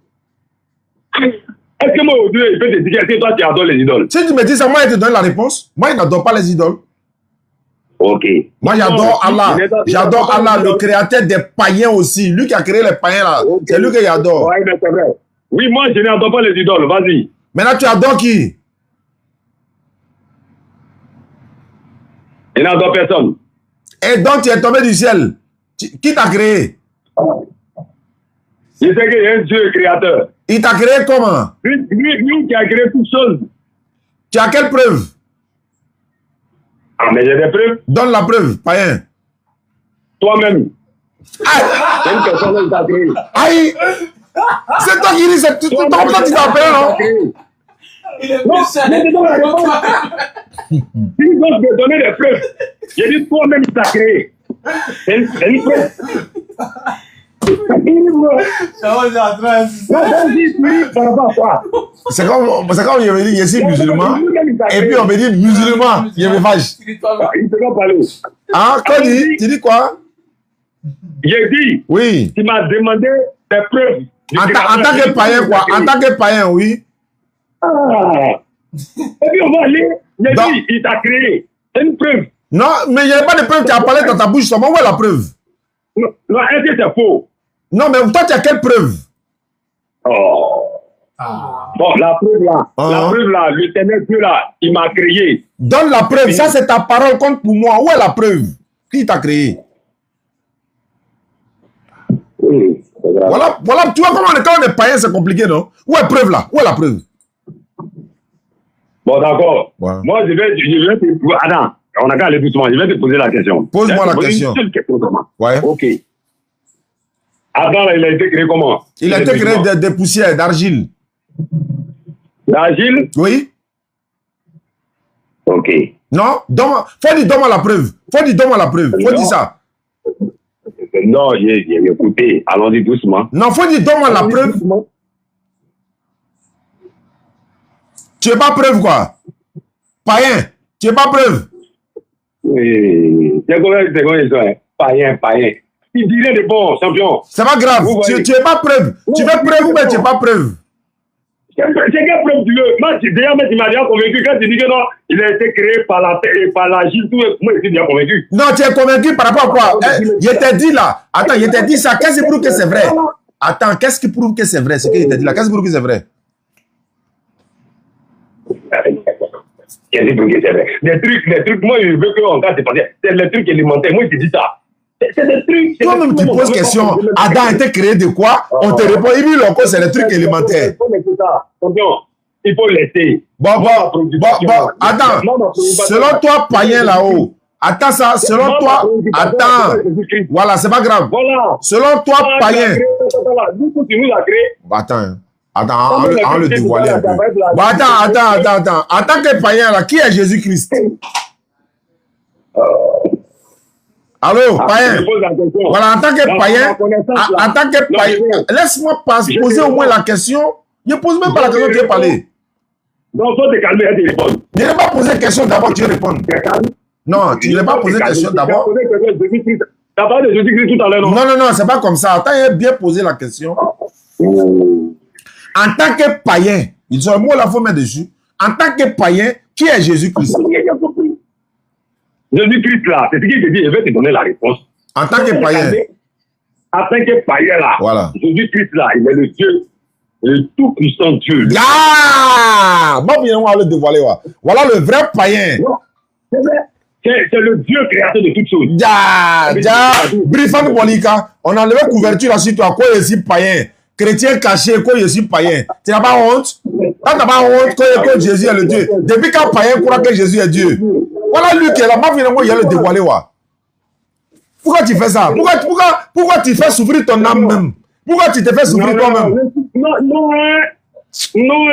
Est-ce que moi, aujourd'hui, je peux te dire que toi, tu adores les idoles? Si tu me dis ça, moi, je te donne la réponse. Moi, je n'adore pas les idoles. Ok. Moi, j'adore Allah. J'adore Allah, le créateur des païens aussi. Lui qui a créé les païens là. Okay. C'est lui que j'adore. Oui, mais c'est vrai. Oui, moi, je n'adore pas les idoles. Vas-y. Maintenant, tu adores qui? Je n'adore personne. Et donc, tu es tombé du ciel. Qui t'a créé? Je sais qu'il y a un Dieu créateur. Il t'a créé comment? Lui qui a créé toutes choses. Tu as quelle preuve? Ah, mais j'ai des preuves. Donne la preuve, païen. Toi-même. C'est une personne qui t'a créé. Aïe! C'est toi qui dis, c'est toi qui t'as appelé, non? Il est non, si je dois te donner des preuves, j'ai dit toi-même qui t'a créé. C'est une preuve. C'est comme je me dis, je suis musulman, et puis on me dit musulman, je me fâche. Il te va parler. Ah, quand tu dis quoi? J'ai dit, oui. Tu m'as demandé des preuves. En tant que païen, quoi? En tant que païen, oui. Ah. Et puis on va aller, j'ai dit, il t'a créé. C'est une preuve. Non, mais il n'y a pas de preuve, tu as parlé dans ta bouche seulement. Où est la preuve? Non, est-ce que c'est faux? Non, mais toi, tu as quelle preuve? Oh. Ah. Bon, la preuve là, l'éternel Dieu là, il m'a créé. Donne la preuve, ça c'est ta parole, compte pour moi. Où est la preuve? Qui t'a créé? Oui, voilà, tu vois comment quand on est païen, c'est compliqué, non? Où est la preuve là? Où est la preuve? Bon, d'accord. Ouais. Moi, je vais te... Attends, on a qu'à aller doucement. Je vais te poser la question. Pose-moi la question. Une seule question. Ouais. Ok. Adam, il a été créé comment? Il a été créé de poussières, d'argile. D'argile? Oui. Ok. Non, faut dire donne-moi la preuve. Faut dire donne-moi la preuve. Faut dire ça. Non, j'ai écouté. Allons-y doucement. Non, faut dire donne-moi la preuve. Doucement. Tu n'es pas preuve, quoi? Païen, tu n'es pas preuve. Oui. C'est combien ils sont? Païen. Il dirait de bon, champion. C'est pas grave. Tu n'es pas preuve. Tu veux preuve, mais tu n'es pas preuve. C'est quelle preuve tu veux? Moi, déjà, tu m'as déjà convaincu. Quand tu dis que non, il a été créé par la terre et par la gile, moi, je suis bien convaincu. Non, tu es convaincu par rapport à quoi? Je t'ai dit là. Attends, je t'ai dit ça. Qu'est-ce qui prouve que c'est vrai? Attends, qu'est-ce qui prouve que c'est vrai? Ce que je t'ai dit là. Qu'est-ce qui prouve que c'est vrai? Qu'est-ce qui prouve que c'est vrai? Les trucs, moi, je veux qu'on fasse c'est les trucs élémentaires. Moi, je te dis ça. C'est des trucs. Toi-même, tu poses question. Adam a été créé de quoi? On te répond, il dit encore, c'est les trucs élémentaires. Il faut laisser. Bon, attends. Selon toi, païen là-haut. Attends ça, selon toi. Attends. Voilà, c'est pas grave. Selon toi, païen. Attends. Attends, on le dévoiler un peu. Bon, attends. En tant que païen là, qui est Jésus-Christ? Allô, païen. Voilà, en tant que païen, laisse-moi poser au moins la question. Je ne pose même pas la question que tu as parlé. Non, faut te calmer et te répondre. Je n'ai pas posé la question d'abord, tu réponds. Non, tu n'as pas posé la question d'abord. Tu as parlé de Jésus-Christ tout à l'heure, non? Non, c'est pas comme ça. Attends, il a bien posé la question. En tant que païen, ils ont un mot là, il faut mettre dessus. En tant que païen, qui est Jésus-Christ? Jésus-Christ là, c'est ce qu'il te dit, je vais te donner la réponse. En tant que païen. En tant que païen là, voilà. Jésus-Christ là, il est le Dieu, le tout-puissant Dieu. Ah! Bon, bien, on va le dévoiler. Voilà le vrai païen. C'est le Dieu créateur de toutes choses. Brifan Bolika, on a enlevé couverture sur toi. Quoi, je suis païen? Chrétien caché, quoi, je suis païen? Tu n'as pas honte? Quand tu n'as pas honte, que Jésus est le Dieu. Depuis quand païen croit que Jésus est Dieu? Voilà lui qui est là. Moi, finalement, il y a le dévoilé. Pourquoi tu fais ça? Pourquoi tu fais souffrir ton âme même? Pourquoi tu te fais souffrir toi-même? Non, Non,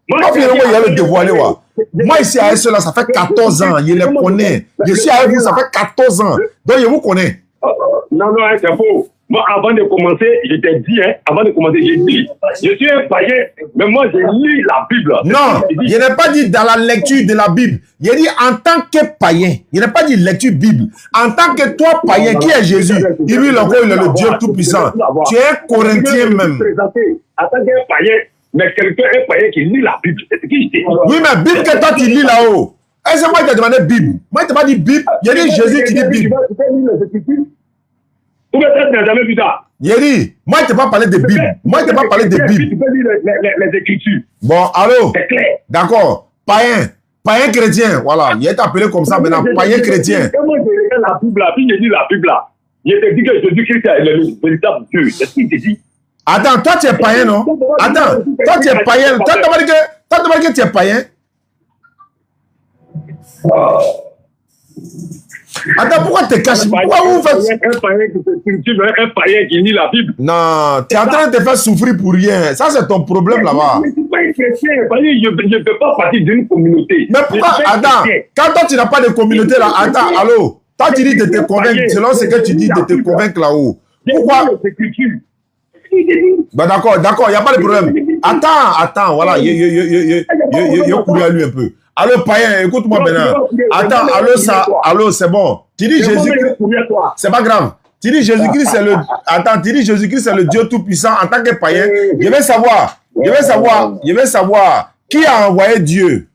Moi, il y a le dévoilé. Moi, ici, à cela, ça fait 14 ans. Je les connais. Je suis avec vous, ça fait 14 ans. Donc, je vous connais. Non, c'est faux. Moi, avant de commencer, je t'ai dit, avant de commencer, j'ai dit, je suis un païen, mais moi, je lis la Bible. Non, je n'ai pas dit dans la lecture de la Bible. J'ai dit en tant que païen. Je n'ai pas dit lecture Bible. En tant que toi, païen, qui est Jésus? Il lui, il est le Dieu Tout-Puissant. Tu es un Corinthien même. En tant qu'un païen, mais quelqu'un, un païen qui lit la Bible, c'est ce qui je dis. Oui, mais Bible que toi, tu lis là-haut. Est-ce que moi, je t'ai demandé Bible? Moi, je t'ai pas dit Bible. J'ai dit Jésus qui dit Bible. Tu n'as jamais vu ça. Yeri, moi je t'ai pas parlé de Bible. Moi je t'ai pas parlé de Bible. Tu peux lire les Écritures. Bon, allô? C'est clair. D'accord. Païen. Païen chrétien. Voilà. Il est appelé comme ça maintenant. Païen chrétien. Comment je regarde la Bible là, puis je lis la Bible là. Je te dis que Jésus-Christ est le véritable Dieu. C'est ce qu'il te dit. Attends, toi tu es païen, non? Attends, toi tu es païen. Toi tu m'as dit que tu es païen. Attends, pourquoi tu te caches? Pourquoi vous faites... Un païen qui lit la Bible. Non, tu es en train de te faire souffrir pour rien. Ça, c'est ton problème là-bas. Mais je ne suis pas un chrétien. Je ne peux pas partir d'une communauté. Mais pourquoi? Attends, quand toi, tu n'as pas de communauté là, attends, allô? Toi, tu dis de te convaincre, selon ce que tu dis, de te convaincre là-haut. Pourquoi? Bah d'accord, il n'y a pas de problème. Attends, voilà, il couru à lui un peu. Allô, païen, écoute-moi maintenant. Attends, allô, c'est bon. Tu dis Jésus-Christ, c'est pas grave. Tu dis Jésus-Christ, c'est le... Attends, tu dis Jésus-Christ, c'est le Dieu Tout-Puissant en tant que païen. Je vais savoir qui a envoyé Dieu.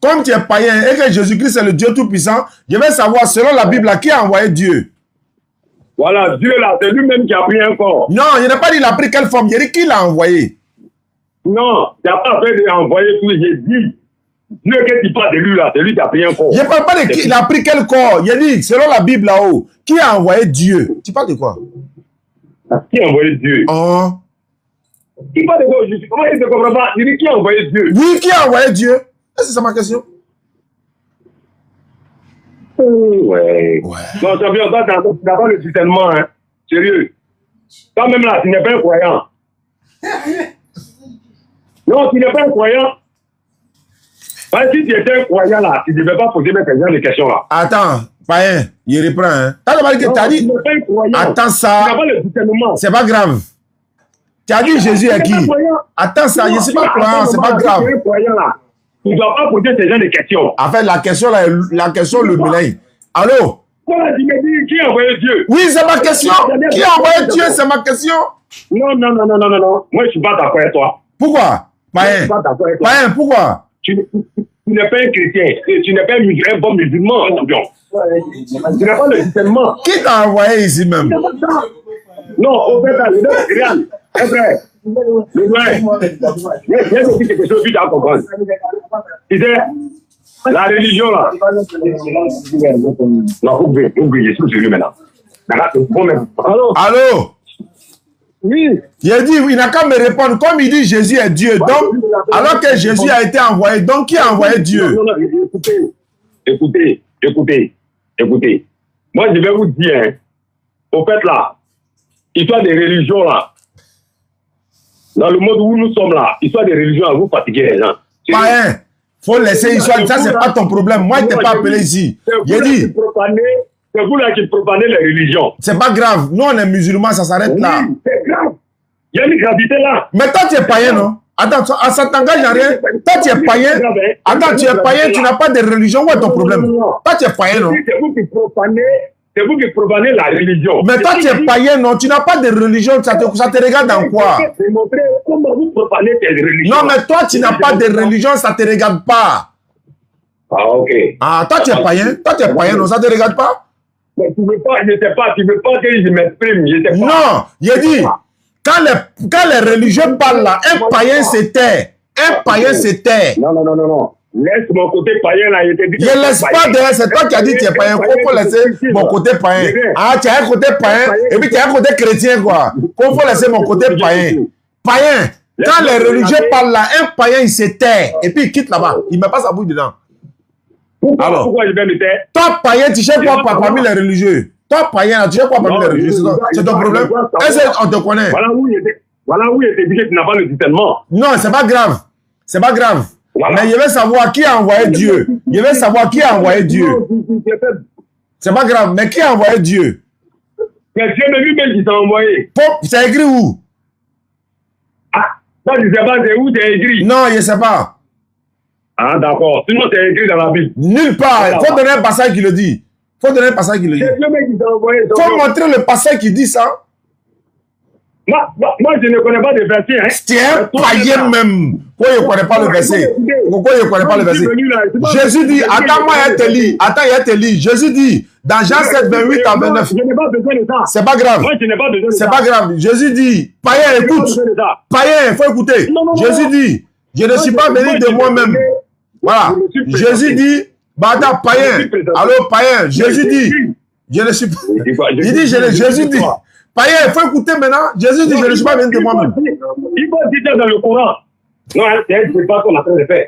Comme tu es païen et que Jésus-Christ, c'est le Dieu Tout-Puissant, je vais savoir, selon la Bible, qui a envoyé Dieu. Voilà, Dieu là, c'est lui-même qui a pris un corps. Non, je n'ai pas dit il a pris quelle forme, j'ai dit qui l'a envoyé. Non, tu n'as pas fait d'envoyer tout, j'ai dit. Dieu que tu parles de lui là, c'est lui qui a pris un corps. Je ne parle pas de qui, il a pris quel corps. J'ai dit, selon la Bible là-haut, qui a envoyé Dieu. Tu parles de quoi? Qui a envoyé Dieu? Oh. Il parle de quoi? Comment il ne comprend pas? Il dit qui a envoyé Dieu? Oui, qui a envoyé Dieu? Est-ce que c'est ma question? Ouais. Non, champion, toi, tu n'as pas le discernement, hein. Sérieux. Toi-même là, tu n'es pas un croyant. Non, tu n'es pas un croyant. Parce que si tu étais un croyant là, tu ne devais pas poser ce genre de questions là. Attends, païen, il reprend, hein. T'as dit, attends ça, c'est pas grave. Tu as dit Jésus est qui? Attends ça, je ne suis pas croyant, c'est pas grave. Tu ne dois pas poser ce genre de questions. En fait, la question, le mélange. Allô? Voilà, tu me dis qui a envoyé Dieu? Oui, c'est ma question. Qui a envoyé Dieu, c'est ma question. Non. Moi, je ne suis pas d'accord avec toi. Pourquoi? Païen, pourquoi? Tu n'es pas un chrétien. Tu n'es pas un bon musulman, champion. Tu n'as pas le discernement. Qui t'a envoyé ici même? Non, au fait, regarde. Frère, il y a quelque chose que tu as compris. Tu sais, la religion là. Non, oublie, je suis sérieux maintenant. Allô? Oui. Il a dit, il n'a qu'à me répondre. Comme il dit Jésus est Dieu, donc, alors que Jésus a été envoyé, donc qui a envoyé Dieu? Écoutez. Moi, je vais vous dire, hein, au fait là, histoire des religions là, dans le monde où nous sommes là, histoire des religions, à vous fatiguer les gens. Païen, faut laisser l'histoire, ça c'est pas ton problème. Moi, je t'ai pas appelé ici. J'ai dit. C'est vous là qui profanez les religions. C'est pas grave. Nous, on est musulmans, ça s'arrête là. Oui, c'est grave. Il y a une gravité là. Mais toi, tu es païen, non? Attends, ça t'engage à rien. Toi, tu es païen. Attends, tu es païen, tu n'as pas de religion. Où est ton problème? Toi, tu es païen, non? C'est vous qui profanez la religion. Mais toi, tu es païen, non? Tu n'as pas de religion. Ça te regarde dans quoi? Comment vous profanez tes religions? Non, mais toi, tu n'as pas de religion, ça te regarde pas. Ah, ok. Ah, toi, tu es païen. Toi, tu es païen, non? Ça te regarde pas? Mais tu veux pas que je m'exprime. Non, j'ai dit, quand les religieux parlent là, un païen se tait. Un païen se tait. Non. Laisse mon côté païen là. Je laisse pas derrière, c'est toi qui as dit que tu es païen. Faut laisser mon côté païen. Ah, tu as un côté païen et puis tu as un côté chrétien, quoi. Faut laisser mon côté païen. Païen, quand les religieux parlent là, un païen il se tait et puis il quitte là-bas. Il met pas sa bouche dedans. Alors, pourquoi je vais me taire? Toi, païen, tu sais quoi parmi les religieux? Toi, païen, tu sais quoi parmi les religieux? C'est ton problème? Est-ce qu'on te connaît? Voilà où il était. Voilà où il est éduqué, tu n'as pas le discernement. Non, c'est pas grave. C'est pas grave. Voilà. Mais je veux savoir qui a envoyé Dieu. Je veux savoir qui a envoyé Dieu. C'est pas grave, mais qui a envoyé Dieu? C'est Dieu de lui-même qui t'a envoyé. C'est écrit où? Ah, moi je ne sais pas c'est où c'est écrit. Non, je ne sais pas. Ah, d'accord. Sinon, c'est écrit dans la Bible. Nulle part. Il faut donner un passage qui le dit. Il faut donner un passage qui le dit. C'est Dieu qui t'a envoyé. Il faut montrer le passage qui dit ça. Moi, je ne connais pas de verset. Hein. C'est un païen même. Pourquoi il ne connaît pas le verset? Pourquoi il ne connaît pas le verset? Jésus dit, attends, moi, il te lit. Attends, il te lit. Jésus dit, dans Jean 7, 28 à 29. Je n'ai pas besoin de ça. C'est pas grave. Moi, je n'ai pas besoin de ça. C'est pas grave. Jésus dit, païen, écoute. Païen, il faut écouter. Jésus dit, je ne suis pas venu de moi-même. Voilà. Jésus dit, bah attends, païen. Allô, païen. Jésus dit, je ne suis pas. Il dit, Jésus dit. Païen, il faut écouter maintenant. Jésus dit, je ne suis pas venu de moi-même. Il faut dire dans le Coran. Non, c'est un débat qu'on est en train de faire.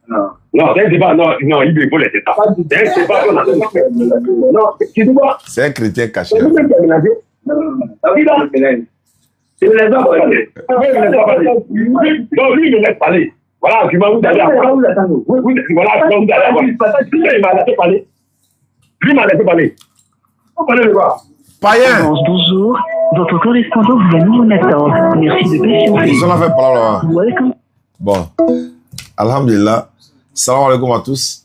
Non, c'est un débat. Non, il faut laisser ça. C'est un débat qu'on est en train de faire. Non, tu dois. C'est un chrétien caché. Il me laisse pas parler. Non, lui, il me laisse parler. Voilà, tu m'as vous d'aller à voir. Voilà, tu m'as vous d'aller à voir. Il m'a laissé parler. Lui m'a laissé parler. Vous parlez de quoi? Païen. Bonjour, votre correspondant vous a mis en attente. Merci de patienter. Ils ont fait parler. Welcome. Bon, alhamdulillah. Salam alaikum à tous.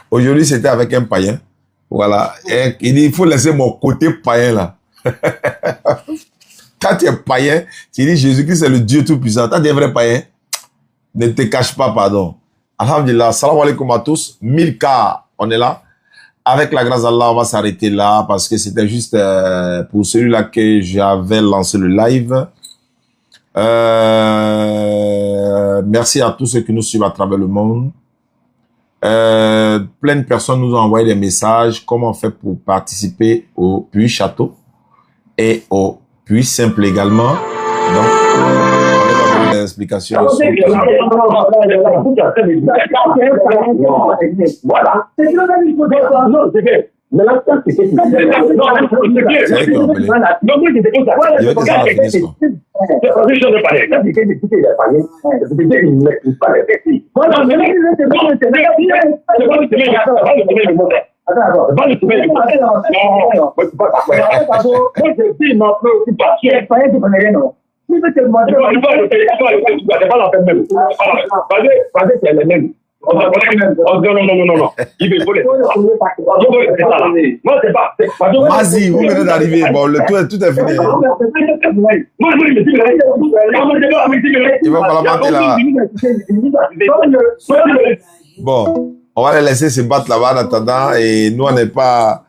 Aujourd'hui, c'était avec un païen. Voilà. Et il dit, il faut laisser mon côté païen là. Quand tu es païen, tu dis Jésus-Christ c'est le Dieu tout-puissant. Tu es un vrai païen. Ne te cache pas, pardon. Alhamdulillah. Salam alaikum à tous. 1000K, on est là. Avec la grâce d'Allah, on va s'arrêter là parce que c'était juste pour celui-là que j'avais lancé le live. Merci à tous ceux qui nous suivent à travers le monde. Plein de personnes nous ont envoyé des messages. Comment on fait pour participer au Puy Château et au Puy Simple également. Donc, on va donner des explications. Voilà. Mais là, c'est C'est vrai qu'on peut les... Non, moi, j'étais comme ça. Je veux que ça finisse, quoi. C'est pas juste de parler. Quand j'étais député, il a parlé. Il ne maîtrise pas les textes. Voilà, mais c'est pas le sommeil. C'est pas le sommeil. C'est pas le sommeil du monde. Attends, c'est pas le sommeil du monde. Non, moi, c'est pas ça. Moi, je dis ma préoccupation. C'est pas non. Si tu te montres, c'est pas la peine même. Parce que c'est le même. Non. Il faut les. Moi, c'est pas. Vas-y, vous venez d'arriver. Bon, tout est fini. Il va falloir monter là. Bon, on va les laisser se battre là-bas en attendant. Et nous, on n'a pas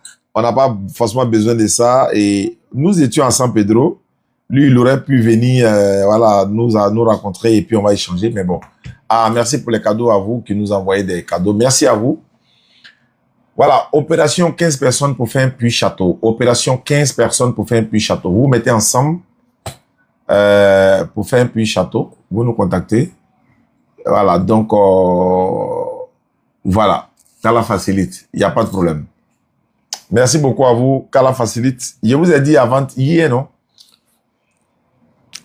forcément besoin de ça. Et nous étions à San Pedro. Lui, il aurait pu venir, voilà, nous rencontrer et puis on va échanger. Mais bon. Ah, merci pour les cadeaux à vous qui nous envoyez des cadeaux. Merci à vous. Voilà, opération 15 personnes pour faire un puits château. Opération 15 personnes pour faire un puits château. Vous vous mettez ensemble pour faire un puits château. Vous nous contactez. Voilà, donc, voilà. Qu'Allah facilite. Il n'y a pas de problème. Merci beaucoup à vous. Qu'Allah facilite. Je vous ai dit avant hier, non?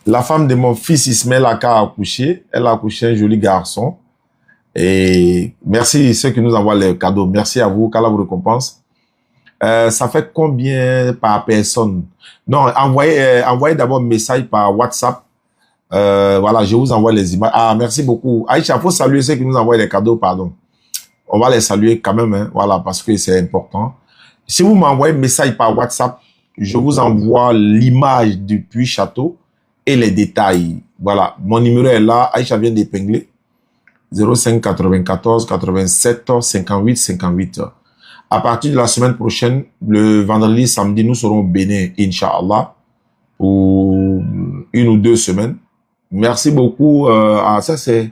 La femme de mon fils Ismaël a accouché. Elle a accouché un joli garçon. Et merci ceux qui nous envoient les cadeaux. Merci à vous. Qu'Allah vous récompense. Ça fait combien par personne? Non, envoyez d'abord un message par WhatsApp. Voilà, je vous envoie les images. Ah, merci beaucoup. Aïcha, faut saluer ceux qui nous envoient les cadeaux, pardon. On va les saluer quand même, hein, voilà, parce que c'est important. Si vous m'envoyez un message par WhatsApp, je vous envoie l'image du puits château et les détails. Voilà, mon numéro est là. Aïcha vient d'épingler. 05 94 87 58 58. À partir de la semaine prochaine, le vendredi, samedi, nous serons au Bénin, Inch'Allah, pour 1 ou 2 semaines. Merci beaucoup. Ça, c'est...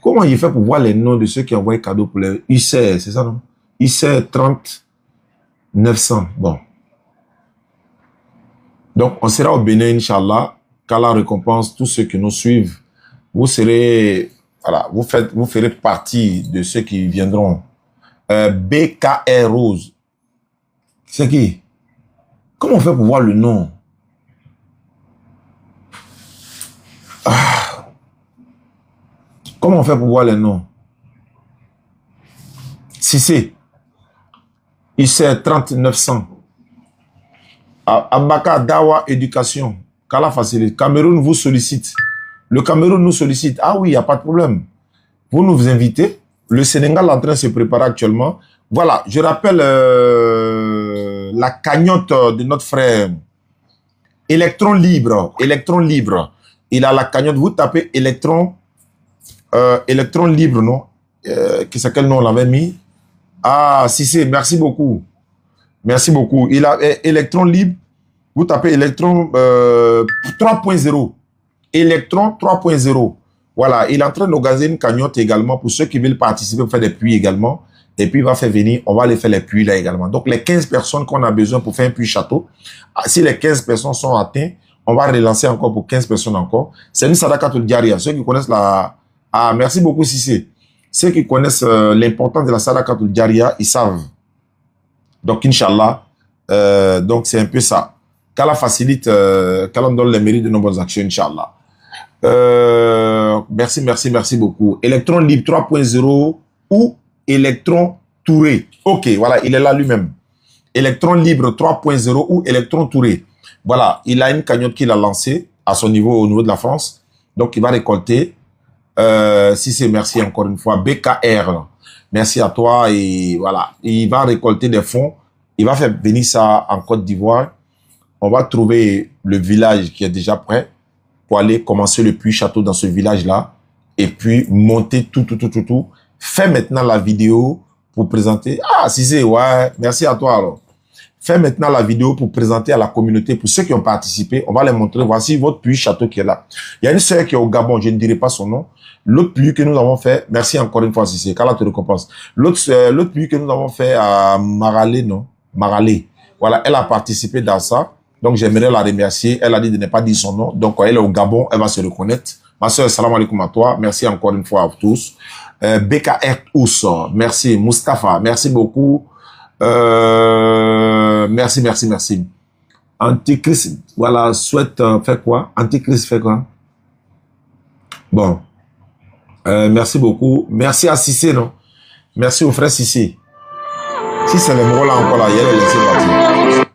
Comment il fait pour voir les noms de ceux qui envoient cadeaux pour les... ICR, c'est ça, non? ICR 30 900. Bon. Donc, on sera au Bénin, Inch'Allah. Qu'Allah récompense tous ceux qui nous suivent. Vous serez... Voilà, vous ferez partie de ceux qui viendront. BKR Rose. C'est qui? Comment on fait pour voir le nom? Comment on fait pour voir les noms? Cissé. IC 3900. Abaka Dawa Éducation. Kala Facilite. Cameroun vous sollicite. Le Cameroun nous sollicite. Ah oui, il n'y a pas de problème. Vous nous invitez. Le Sénégal est en train de se préparer actuellement. Voilà, je rappelle la cagnotte de notre frère. Électron libre. Électron libre. Il a la cagnotte. Vous tapez Électron. Électron libre, non? C'est quel nom on l'avait mis? Ah, si c'est. Merci beaucoup. Merci beaucoup. Il a Électron libre. Vous tapez Électron 3.0. Électron 3.0. Voilà, il est en train d'organiser une cagnotte également pour ceux qui veulent participer, pour faire des puits également. Et puis, il va faire venir, on va aller faire les puits là également. Donc, les 15 personnes qu'on a besoin pour faire un puits château, si les 15 personnes sont atteintes, on va relancer encore pour 15 personnes encore. C'est une Sadakatul Diaria. Ceux qui connaissent la... Ah, merci beaucoup, Cissé. Ceux qui connaissent l'importance de la Sadakatul Diaria, ils savent. Donc, Inch'Allah, donc c'est un peu ça. Qu'Allah facilite, qu'Allah donne les mérites de nos bonnes actions, Inch'Allah. Merci, merci, merci beaucoup. Électron libre 3.0 ou Électron Touré. Ok, voilà, il est là lui-même. Électron libre 3.0 ou Électron Touré. Voilà, il a une cagnotte qu'il a lancée à son niveau, au niveau de la France. Donc, il va récolter. Si c'est merci encore une fois, BKR. Merci à toi et voilà. Il va récolter des fonds. Il va faire venir ça en Côte d'Ivoire. On va trouver le village qui est déjà prêt pour aller commencer le puits château dans ce village-là et puis monter tout. Fais maintenant la vidéo pour présenter. Ah, si c'est, ouais, merci à toi alors. Fais maintenant la vidéo pour présenter à la communauté, pour ceux qui ont participé, on va les montrer. Voici votre puits château qui est là. Il y a une sœur qui est au Gabon, je ne dirai pas son nom. L'autre puits que nous avons fait, merci encore une fois, si c'est, qu'Allah te récompense. L'autre puits que nous avons fait à Maralé, non? Maralé. Voilà, elle a participé dans ça. Donc, j'aimerais la remercier. Elle a dit de ne pas dire son nom. Donc, elle est au Gabon, elle va se reconnaître. Ma soeur, salam alaikum à toi. Merci encore une fois à tous. BKR Ous, merci. Mustapha, merci beaucoup. Merci. Antichrist, voilà, souhaite faire quoi? Antichrist fait quoi? Bon. Merci beaucoup. Merci à Cissé, non? Merci au frère Cissé. Si c'est le mot là encore là, il y a les laisser partir.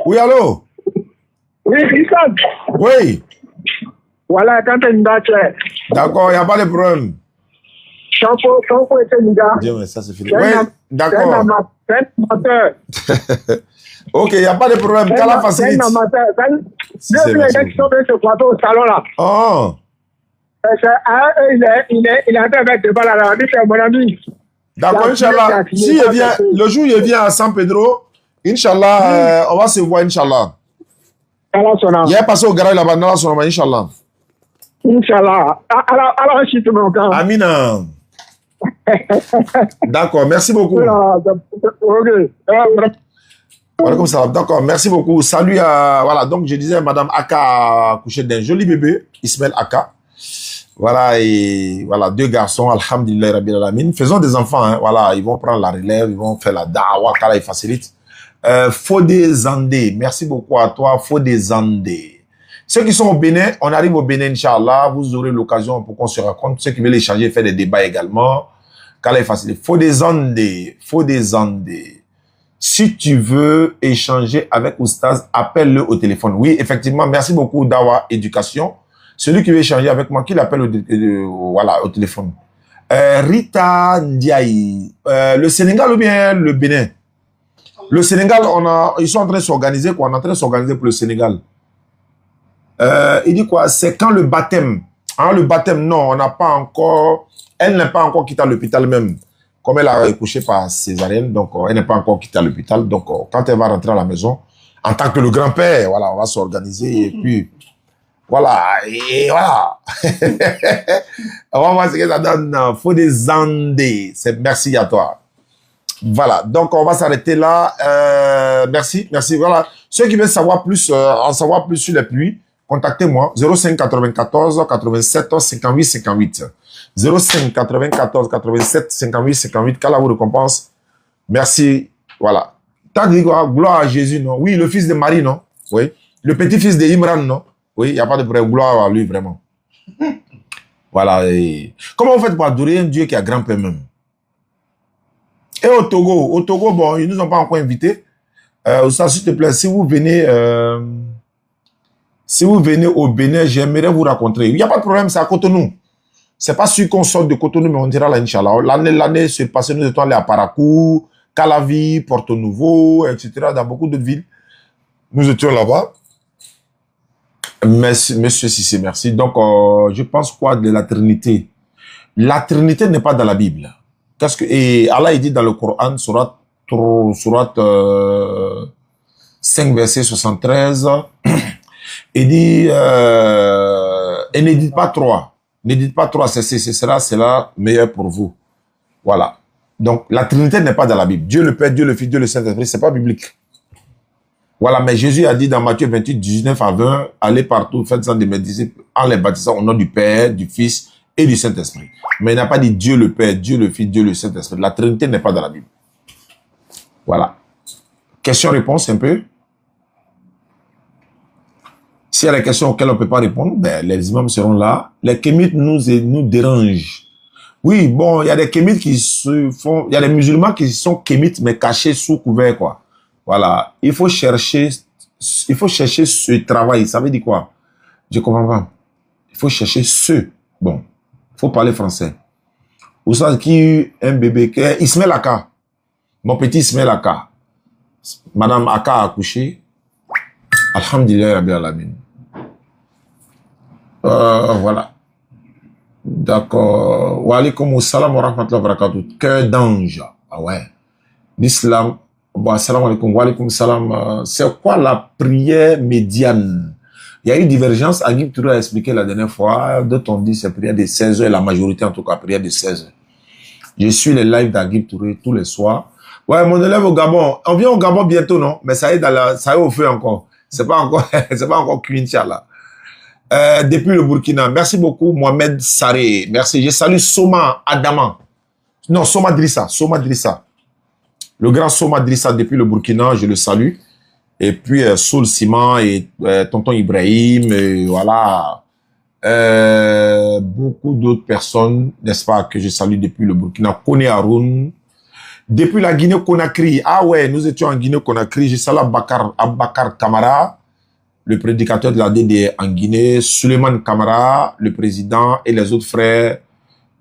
Oui, allô? Oui, Christophe. Oui. Voilà, quand tu es une date. D'accord, il n'y a pas de problème. Champo était une date. Dieu, mais ça c'est fini. Oui, d'accord. Ok, il n'y a pas de problème. Qu'Allah facilite. C'est le gars qui sont venus se plateau au salon là. Oh. Il est en train de mettre devant la dit c'est mon ami. D'accord, Inch'Allah. Si il vient, le jour où il vient à San Pedro, Inch'Allah, on va se voir, Inch'Allah. Il est passé au garage là-bas, dans la sonoma, Inch'Allah. Inch'Allah. Alors, je suis tout mon temps. Amina. D'accord, merci beaucoup. Voilà comme ça. D'accord, merci beaucoup. Salut à... Voilà, donc je disais, Madame Aka a couché d'un joli bébé, Ismaël Aka. Voilà, et voilà, 2 garçons, alhamdulillah, rabbil alamin. Faisons des enfants, hein. Voilà, ils vont prendre la relève, ils vont faire la da'wa, qu'Allah il facilite. Fodé Zandé, merci beaucoup à toi, Fodé Zandé. Ceux qui sont au Bénin, on arrive au Bénin, Inch'Allah, vous aurez l'occasion pour qu'on se raconte. Ceux qui veulent échanger, faire des débats également. Qu'Allah il facilite. Fodé Zandé. Si tu veux échanger avec Oustaz, appelle-le au téléphone. Oui, effectivement, merci beaucoup Dawa Éducation. Celui qui veut échanger avec moi, qui l'appelle voilà, au téléphone. Rita Ndiaye, le Sénégal ou bien le Bénin? Le Sénégal, ils sont en train de s'organiser, quoi. On est en train de s'organiser pour le Sénégal. Il dit quoi? C'est quand le baptême? Hein, le baptême, non, on n'a pas encore... Elle n'est pas encore quittée à l'hôpital même. Comme elle a accouché par césarienne, donc elle n'est pas encore quittée à l'hôpital. Donc, quand elle va rentrer à la maison, en tant que le grand-père, voilà, on va s'organiser et puis... Voilà, et voilà. On va voir ce que ça donne. Faut des andés. Merci à toi. Voilà, donc on va s'arrêter là. Merci. Voilà. Ceux qui veulent savoir plus, en savoir plus sur les pluies, contactez-moi. 05 94 87 58 58. 05 94 87 58 58. Qu'Allah vous récompense. Merci. Voilà. T'as dit quoi? Gloire à Jésus, non? Oui, le fils de Marie, non? Oui. Le petit-fils de Imran, non? Oui, il n'y a pas de problème. Gloire à lui, vraiment. Voilà. Et comment vous faites pour adorer un Dieu qui a grand-père même? Et au Togo, bon, ils nous ont pas encore invités. Ça, s'il te plaît, si vous venez au Bénin, j'aimerais vous rencontrer. Il n'y a pas de problème, c'est à Cotonou. C'est pas sûr qu'on sorte de Cotonou, mais on dira là, Inch'Allah. L'année s'est passée, nous étions allés à Parakou, Calavi, Porto Nouveau, etc., dans beaucoup d'autres villes. Nous étions là-bas. Monsieur Sissé, merci. Donc, je pense quoi de la Trinité? La Trinité n'est pas dans la Bible. Et Allah, il dit dans le Coran, surat 5, verset 73, il dit, et ne dites pas 3. Ne dites pas 3, c'est là meilleur pour vous. Voilà. Donc, la Trinité n'est pas dans la Bible. Dieu le Père, Dieu le Fils, Dieu le Saint-Esprit, c'est pas biblique. Voilà, mais Jésus a dit dans Matthieu 28, 19 à 20, allez partout, faites-en de mes disciples, en les baptisant au nom du Père, du Fils et du Saint-Esprit. Mais il n'a pas dit Dieu le Père, Dieu le Fils, Dieu le Saint-Esprit. La Trinité n'est pas dans la Bible. Voilà. Question-réponse un peu. S'il y a des questions auxquelles on ne peut pas répondre, ben, les imams seront là. Les kémites nous dérangent. Oui, bon, il y a des kémites qui se font, il y a des musulmans qui sont kémites, mais cachés sous couvert, quoi. Voilà. Il faut chercher ce travail. Ça veut dire quoi? Je comprends pas. Il faut chercher ce. Bon. Il faut parler français. Vous savez qui un bébé qui est Ismaël Aka. Mon petit Ismaël Aka. Madame Aka a accouché. Alhamdulillah, Rabbil Alamin. Voilà. D'accord. Wa alaykoum salam wa rahmatullahi wa barakatuh. Cœur d'ange. Ah ouais. L'islam. Bon, salam alaykoum. Wa alaykoum salam. C'est quoi la prière médiane? Il y a eu divergence. Agib Touré a expliqué la dernière fois. D'autres ont dit c'est prière de 16 heures. La majorité, en tout cas, prière de 16 heures. Je suis les lives d'Agib Touré tous les soirs. Ouais, mon élève au Gabon. On vient au Gabon bientôt, non? Mais ça y est, ça y est au feu encore. C'est pas encore cuit, Inch'Allah. Depuis le Burkina. Merci beaucoup, Mohamed Saré. Merci. Je salue Soma Adama. Non, Soma Drissa. Le grand Soma Drissa depuis le Burkina, je le salue. Et puis, Soul Sima et Tonton Ibrahim, et voilà. Beaucoup d'autres personnes, n'est-ce pas, que je salue depuis le Burkina. Kone Haroun. Depuis la Guinée-Conakry. Ah ouais, nous étions en Guinée-Conakry. Je salue Abakar Kamara, le prédicateur de la DD en Guinée, Suleiman Kamara, le président, et les autres frères,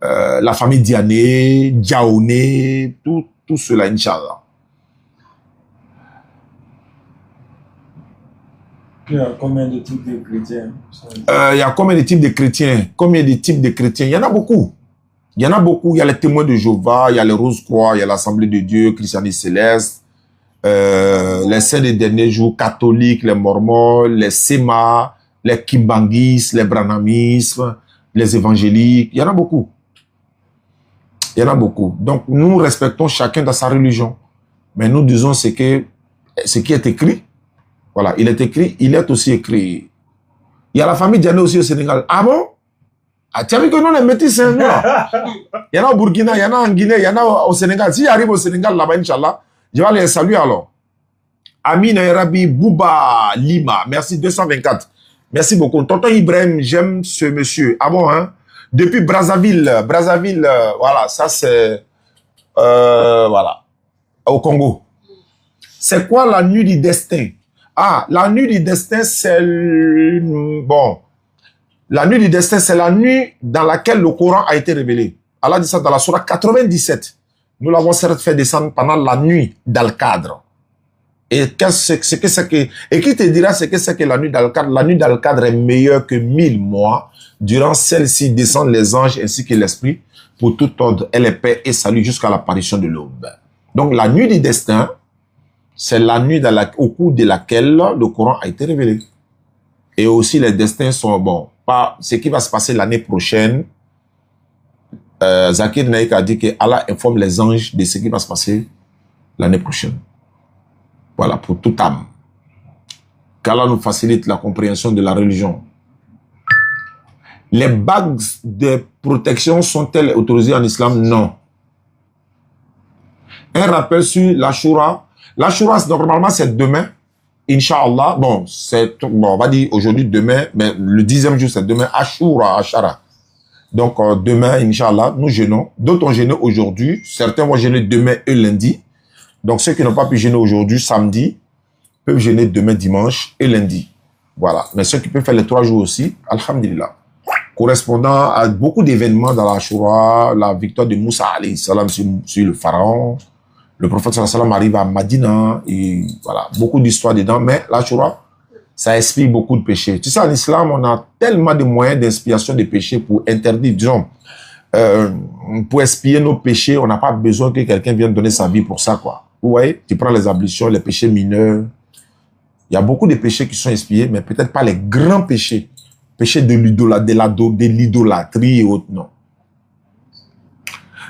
la famille Diané, Diaoné, tout cela, Inch'Allah. Il y a combien de types de chrétiens? Il y a combien de types de chrétiens? Combien de types de chrétiens? Il y en a beaucoup. Il y en a beaucoup. Il y a les témoins de Jéhovah, il y a les Rose-Croix, il y a l'Assemblée de Dieu, Christianisme Céleste, les Saints des derniers jours, catholiques, les Mormons, les Sema, les Kimbangis, les Branhamismes, les évangéliques. Il y en a beaucoup. Il y en a beaucoup. Donc, nous respectons chacun dans sa religion. Mais nous disons ce qui est écrit. Voilà, il est écrit, il est aussi écrit. Il y a la famille Diané aussi au Sénégal. Ah bon? Ah, tu as vu que nous, les métis, c'est nous, là. Il y en a au Burkina, il y en a en Guinée, il y en a au Sénégal. Si j'arrive au Sénégal, là-bas, Inch'Allah, je vais les saluer alors. Amin Arabi Bouba Lima, merci, 224. Merci beaucoup. Tonton Ibrahim, j'aime ce monsieur. Ah bon, hein? Depuis Brazzaville, voilà, ça c'est... voilà, au Congo. C'est quoi la nuit du destin? Ah, la nuit du destin, c'est... Bon. La nuit du destin, c'est la nuit dans laquelle le Coran a été révélé. Allah dit ça dans la sourate 97. Nous l'avons certes fait descendre pendant la nuit d'Al-Qadr. Et et qui te dira ce que c'est que la nuit d'Al-Qadr? La nuit d'Al-Qadr est meilleure que 1000 mois. Durant celle-ci descendent les anges ainsi que l'esprit pour tout ordre et les paix et salut jusqu'à l'apparition de l'aube. Donc la nuit du destin, c'est la nuit au cours de laquelle le Coran a été révélé. Et aussi les destins sont bons. Pas ce qui va se passer l'année prochaine. Zakir Naïk a dit que Allah informe les anges de ce qui va se passer l'année prochaine. Voilà, pour toute âme. Qu'Allah nous facilite la compréhension de la religion. Les bagues de protection sont-elles autorisées en islam? Non. Un rappel sur l'Ashura. L'Ashura, normalement, c'est demain. Inch'Allah, bon, on va dire aujourd'hui, demain, mais le 10e jour, c'est demain, Ashura, Ashara. Donc, demain, Inch'Allah, nous jeûnons. D'autres ont jeûné aujourd'hui. Certains vont jeûner demain et lundi. Donc, ceux qui n'ont pas pu jeûner aujourd'hui, samedi, peuvent jeûner demain, dimanche et lundi. Voilà. Mais ceux qui peuvent faire les 3 jours aussi, alhamdulillah. Correspondant à beaucoup d'événements dans la Ashura, la victoire de Moussa alayhi salam sur le pharaon. Le prophète sallallahu alayhi wa sallam arrive à Madina et voilà, beaucoup d'histoires dedans. Mais l'Ashura, ça explique beaucoup de péchés. Tu sais, en islam, on a tellement de moyens d'expiation des péchés pour interdire, disons, pour expier nos péchés, on n'a pas besoin que quelqu'un vienne donner sa vie pour ça, quoi. Vous voyez, tu prends les ablutions, les péchés mineurs. Il y a beaucoup de péchés qui sont expiés, mais peut-être pas les grands péchés. Péché de l'idolâtrie et autres, non.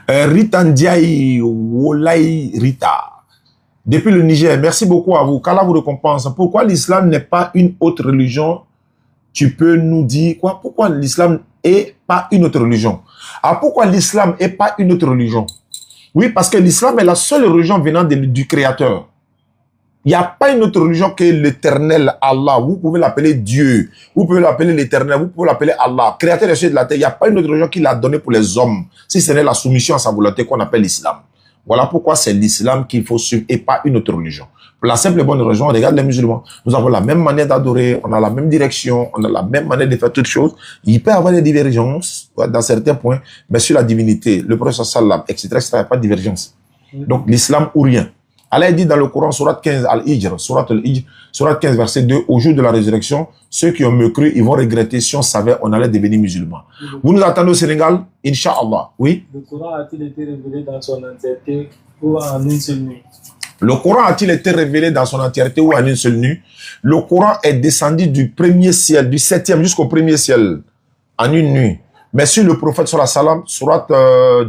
Rita Ndiaye, Wolai Rita. Depuis le Niger, merci beaucoup à vous. Qu'Allah vous récompense. Pourquoi l'islam n'est pas une autre religion? Tu peux nous dire quoi? Pourquoi l'islam est pas une autre religion? Ah, pourquoi l'islam est pas une autre religion? Oui, parce que l'islam est la seule religion venant du Créateur. Il n'y a pas une autre religion que l'éternel Allah. Vous pouvez l'appeler Dieu. Vous pouvez l'appeler l'éternel. Vous pouvez l'appeler Allah. Créateur des cieux de la terre. Il n'y a pas une autre religion qui l'a donné pour les hommes. Si ce n'est la soumission à sa volonté qu'on appelle l'islam. Voilà pourquoi c'est l'islam qu'il faut suivre et pas une autre religion. Pour la simple et bonne raison, regarde les musulmans. Nous avons la même manière d'adorer, on a la même direction, on a la même manière de faire toutes choses. Il peut y avoir des divergences dans certains points, mais sur la divinité, le prophète sallam, etc., il n'y a pas de divergence. Donc l'islam ou rien. Allah dit dans le Coran, surat 15 Al-Hijr, surat 15 verset 2, au jour de la résurrection, ceux qui ont me cru, ils vont regretter si on savait on allait devenir musulmans. Vous nous attendez au Sénégal, Inch'Allah, oui. Le Coran a-t-il été révélé dans son entièreté ou en une seule nuit? Le Coran a-t-il été révélé dans son entièreté ou en une seule nuit? Le Coran est descendu du premier ciel, du 7e jusqu'au premier ciel, en une nuit. Mais sur le prophète sallallahu alayhi wa sallam, surat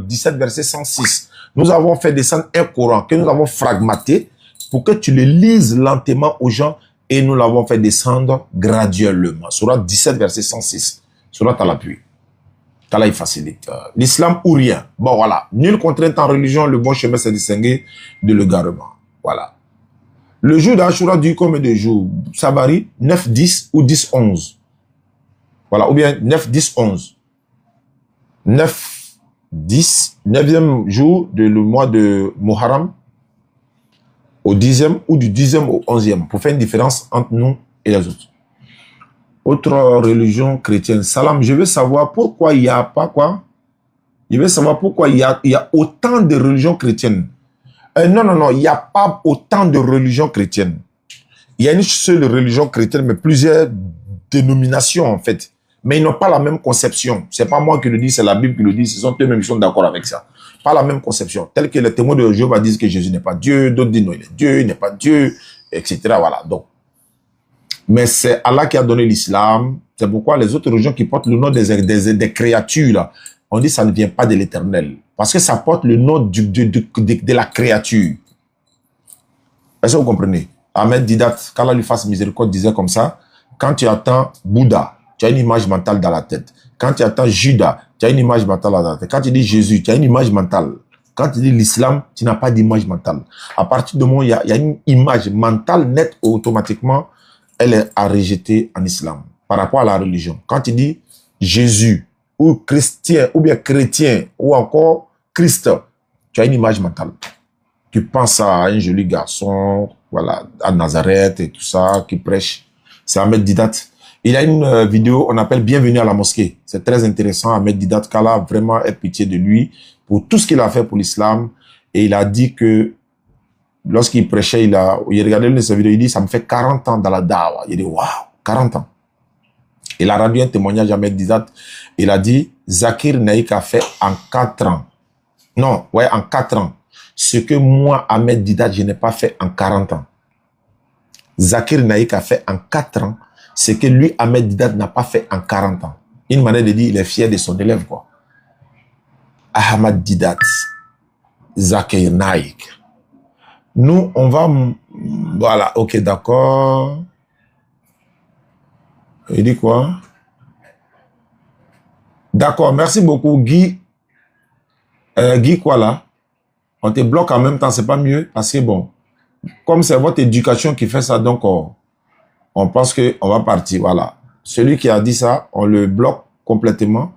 17 verset 106, nous avons fait descendre un Coran que nous avons fragmenté pour que tu le lises lentement aux gens et nous l'avons fait descendre graduellement. Surat 17 verset 106, surat à l'appui. Qu'Allah il facilite. L'islam ou rien. Bon voilà, nulle contrainte en religion, le bon chemin c'est distinguer de l'égarement. Voilà. Le jour d'Ashura dure combien de jours? Ça varie, 9, 10 ou 10, 11. Voilà, ou bien 9, 10, 11. 9, 10, 9e jour de le mois de Muharram au 10e ou du 10e au 11e pour faire une différence entre nous et les autres. Autre religion chrétienne. Salam, je veux savoir pourquoi il n'y a pas quoi? Je veux savoir pourquoi il y a autant de religions chrétiennes. Non, il n'y a pas autant de religions chrétiennes. Il y a une seule religion chrétienne, mais plusieurs dénominations en fait. Mais ils n'ont pas la même conception. C'est pas moi qui le dis, c'est la Bible qui le dit. Ce sont eux-mêmes qui sont d'accord avec ça. Pas la même conception. Tel que les témoins de Jéhovah disent que Jésus n'est pas Dieu, d'autres disent non, il est Dieu, il n'est pas Dieu, etc. Voilà. Donc, mais c'est Allah qui a donné l'islam. C'est pourquoi les autres religions qui portent le nom des créatures, là, on dit que ça ne vient pas de l'éternel. Parce que ça porte le nom de la créature. Est-ce que vous comprenez? Ahmed Didat, qu'Allah lui fasse miséricorde, disait comme ça, quand tu attends Bouddha, tu as une image mentale dans la tête. Quand tu attends Judas, tu as une image mentale dans la tête. Quand tu dis Jésus, tu as une image mentale. Quand tu dis l'islam, tu n'as pas d'image mentale. À partir du moment où il y a une image mentale nette, automatiquement, elle est à rejeter en islam par rapport à la religion. Quand tu dis Jésus ou chrétien ou bien chrétien ou encore Christ, tu as une image mentale. Tu penses à un joli garçon, voilà, à Nazareth et tout ça, qui prêche. C'est Ahmed Didat. Il y a une vidéo, on appelle Bienvenue à la mosquée. C'est très intéressant. Ahmed Didat, qu'Allah vraiment ait pitié de lui pour tout ce qu'il a fait pour l'islam. Et il a dit que lorsqu'il prêchait, il regardait une de ses vidéos, il dit, ça me fait 40 ans dans la dawa. Il dit, waouh, 40 ans. Il a rendu un témoignage à Ahmed Didat. Il a dit, Zakir Naïk a fait en 4 ans. Non, ouais, en 4 ans. Ce que moi, Ahmed Didat, je n'ai pas fait en 40 ans. Zakir Naïk a fait en 4 ans ce que lui, Ahmed Didat, n'a pas fait en 40 ans. Une manière de dire, il est fier de son élève, quoi. Ahmed Didat, Zakir Naïk. Nous, on va... Voilà, ok, d'accord. Il dit quoi? D'accord, merci beaucoup, Guy. Guy, quoi là? On te bloque en même temps, c'est pas mieux? Parce que bon, comme c'est votre éducation qui fait ça, donc On pense qu'on va partir, voilà. Celui qui a dit ça, on le bloque complètement.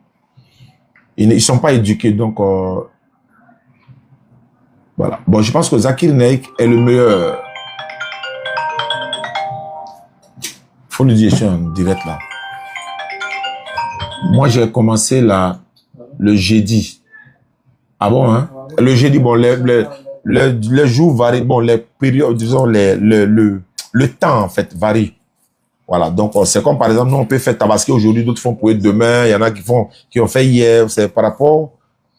Ils ne sont pas éduqués, donc... voilà. Bon, je pense que Zakir Naik est le meilleur. Faut le dire, je suis en direct là. Moi, j'ai commencé le jeudi. Ah bon, hein? Le jeudi, bon, les jours varient, bon, les périodes, disons, le temps, en fait, varie. Voilà, donc c'est comme par exemple, nous, on peut faire Tabaski aujourd'hui, d'autres font Pouet demain, il y en a qui ont fait hier, c'est par rapport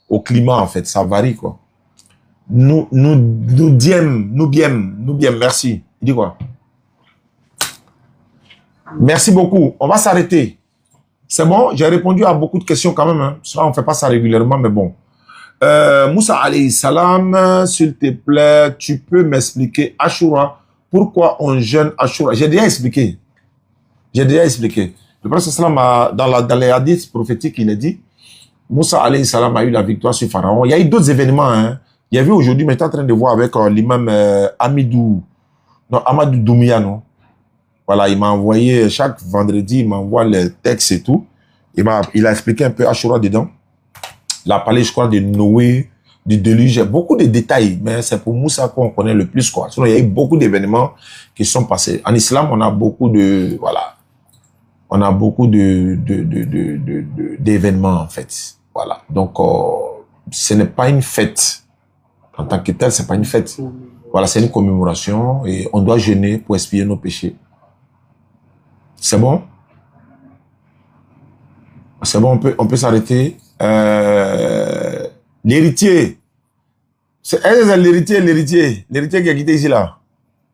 au climat, en fait, ça varie, quoi. Nous bien, merci. Il dit quoi? Merci beaucoup. On va s'arrêter. C'est bon, j'ai répondu à beaucoup de questions quand même. Hein. Ça, on ne fait pas ça régulièrement, mais bon. Moussa alayhi salam, s'il te plaît, tu peux m'expliquer Ashura, pourquoi on jeûne Ashura? J'ai déjà expliqué. Le prophète sallam dans les hadiths prophétiques, il a dit, Moussa alayhi salam a eu la victoire sur Pharaon. Il y a eu d'autres événements. Hein. Il y a eu aujourd'hui, mais j'étais en train de voir avec l'imam Amadou Doumia, non? Voilà, il m'a envoyé, chaque vendredi, il m'envoie les textes et tout. Il a expliqué un peu Ashura dedans. Il a parlé, je crois, de Noé, du déluge, beaucoup de détails, mais c'est pour Moussa qu'on connaît le plus, quoi. Sinon, il y a eu beaucoup d'événements qui sont passés. En islam, on a beaucoup de, voilà, on a beaucoup d'événements, en fait. Voilà. Donc, ce n'est pas une fête. En tant que tel, c'est pas une fête. Voilà, c'est une commémoration et on doit jeûner pour expier nos péchés. C'est bon? C'est bon, on peut s'arrêter. L'héritier. C'est l'héritier qui a quitté ici, là.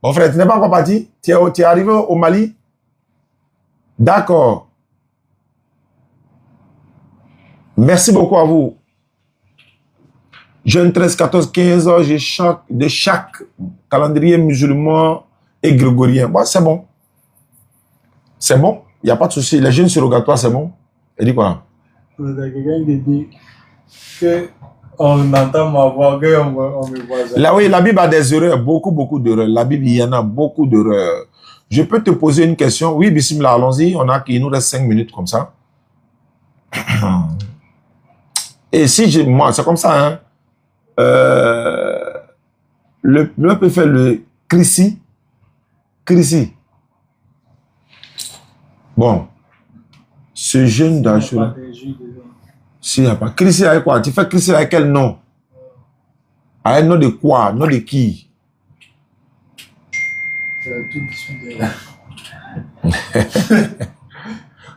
Mon frère, tu n'es pas encore parti? Tu es arrivé au Mali? D'accord. Merci beaucoup à vous. Jeune 13, 14, 15 ans, j'ai de chaque calendrier musulman et grégorien. Bon, c'est bon. C'est bon. Il n'y a pas de souci. Les jeûnes surrogatoires, c'est bon. Elle dit quoi? Il y a quelqu'un qui dit qu'on entend ma voix, qu'on me voit. Là, oui, la Bible a des erreurs, beaucoup d'erreurs. La Bible, il y en a beaucoup d'erreurs. Je peux te poser une question? Oui, bismillah, allons-y. Il nous reste 5 minutes comme ça. Et si moi, c'est comme ça, hein. Le peut faire le Chrissy. Bon. Ce jeune d'Ashura. S'il n'y a pas. Chrissy avec quoi? Tu fais Chrissy avec quel nom? Avec nom de quoi? Nom de qui?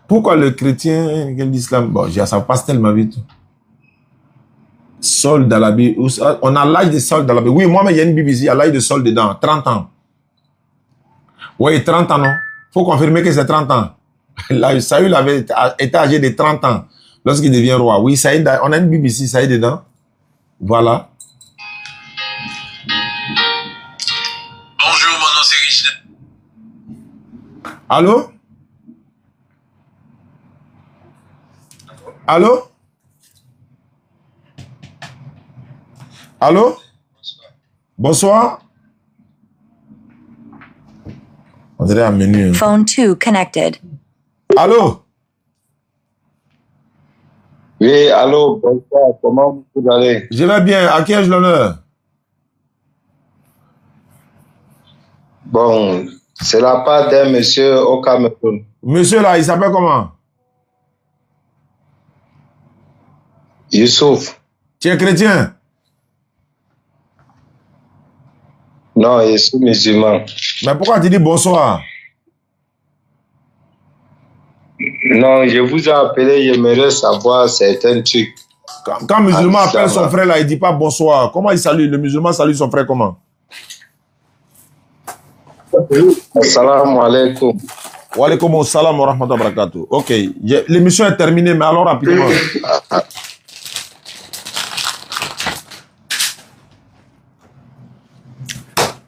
Pourquoi le chrétien, l'islam? Bon, ça passe tellement vite. Sol dans la Bible. On a l'âge de Sol dans la Bible. Oui, moi, mais il y a une Bible ici, il y a l'âge de Sol dedans. 30 ans. Oui, 30 ans, non? Faut confirmer que c'est 30 ans. Là, Saül avait été âgé de 30 ans lorsqu'il devient roi. Oui, Saïd, on a une Bible ici, Saïd dedans. Voilà. Bonjour, mon nom c'est Richard. Allô? Allô? Allô? Bonsoir. On dirait un menu. Phone 2 connected. Allô? Oui, allô, bonsoir, comment vous allez? Je vais bien. À qui ai-je l'honneur? Bon, c'est la part d'un monsieur au Cameroun. Monsieur là, il s'appelle comment? Youssouf. Tu es chrétien? Non, je suis musulman. Mais pourquoi tu dis bonsoir? Non, je vous ai appelé, j'aimerais savoir certains trucs. Quand un musulman appelle son frère là, il ne dit pas bonsoir. Comment il salue? Le musulman salue son frère comment? Assalamu alaikum. Wa alaikum assalam wa rahmatullahi wa barakatuh. Ok, l'émission est terminée, mais alors rapidement.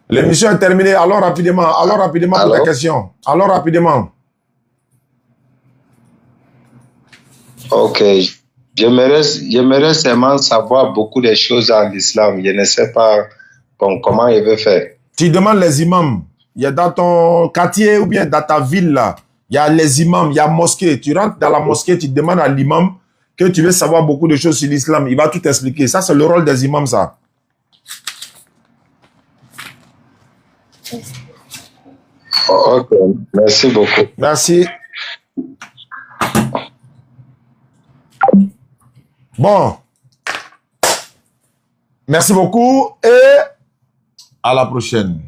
L'émission est terminée, alors rapidement. Alors rapidement pour ta question. Alors rapidement. Ok, j'aimerais seulement savoir beaucoup de choses en islam. Je ne sais pas bon, comment il veut faire. Tu demandes les imams. il y a dans ton quartier ou bien dans ta ville là, il y a les imams, il y a mosquée. Tu rentres dans la mosquée, tu demandes à l'imam que tu veux savoir beaucoup de choses sur l'islam. Il va tout expliquer. Ça, c'est le rôle des imams, ça. Ok, merci beaucoup. Merci. Bon. Merci beaucoup et à la prochaine.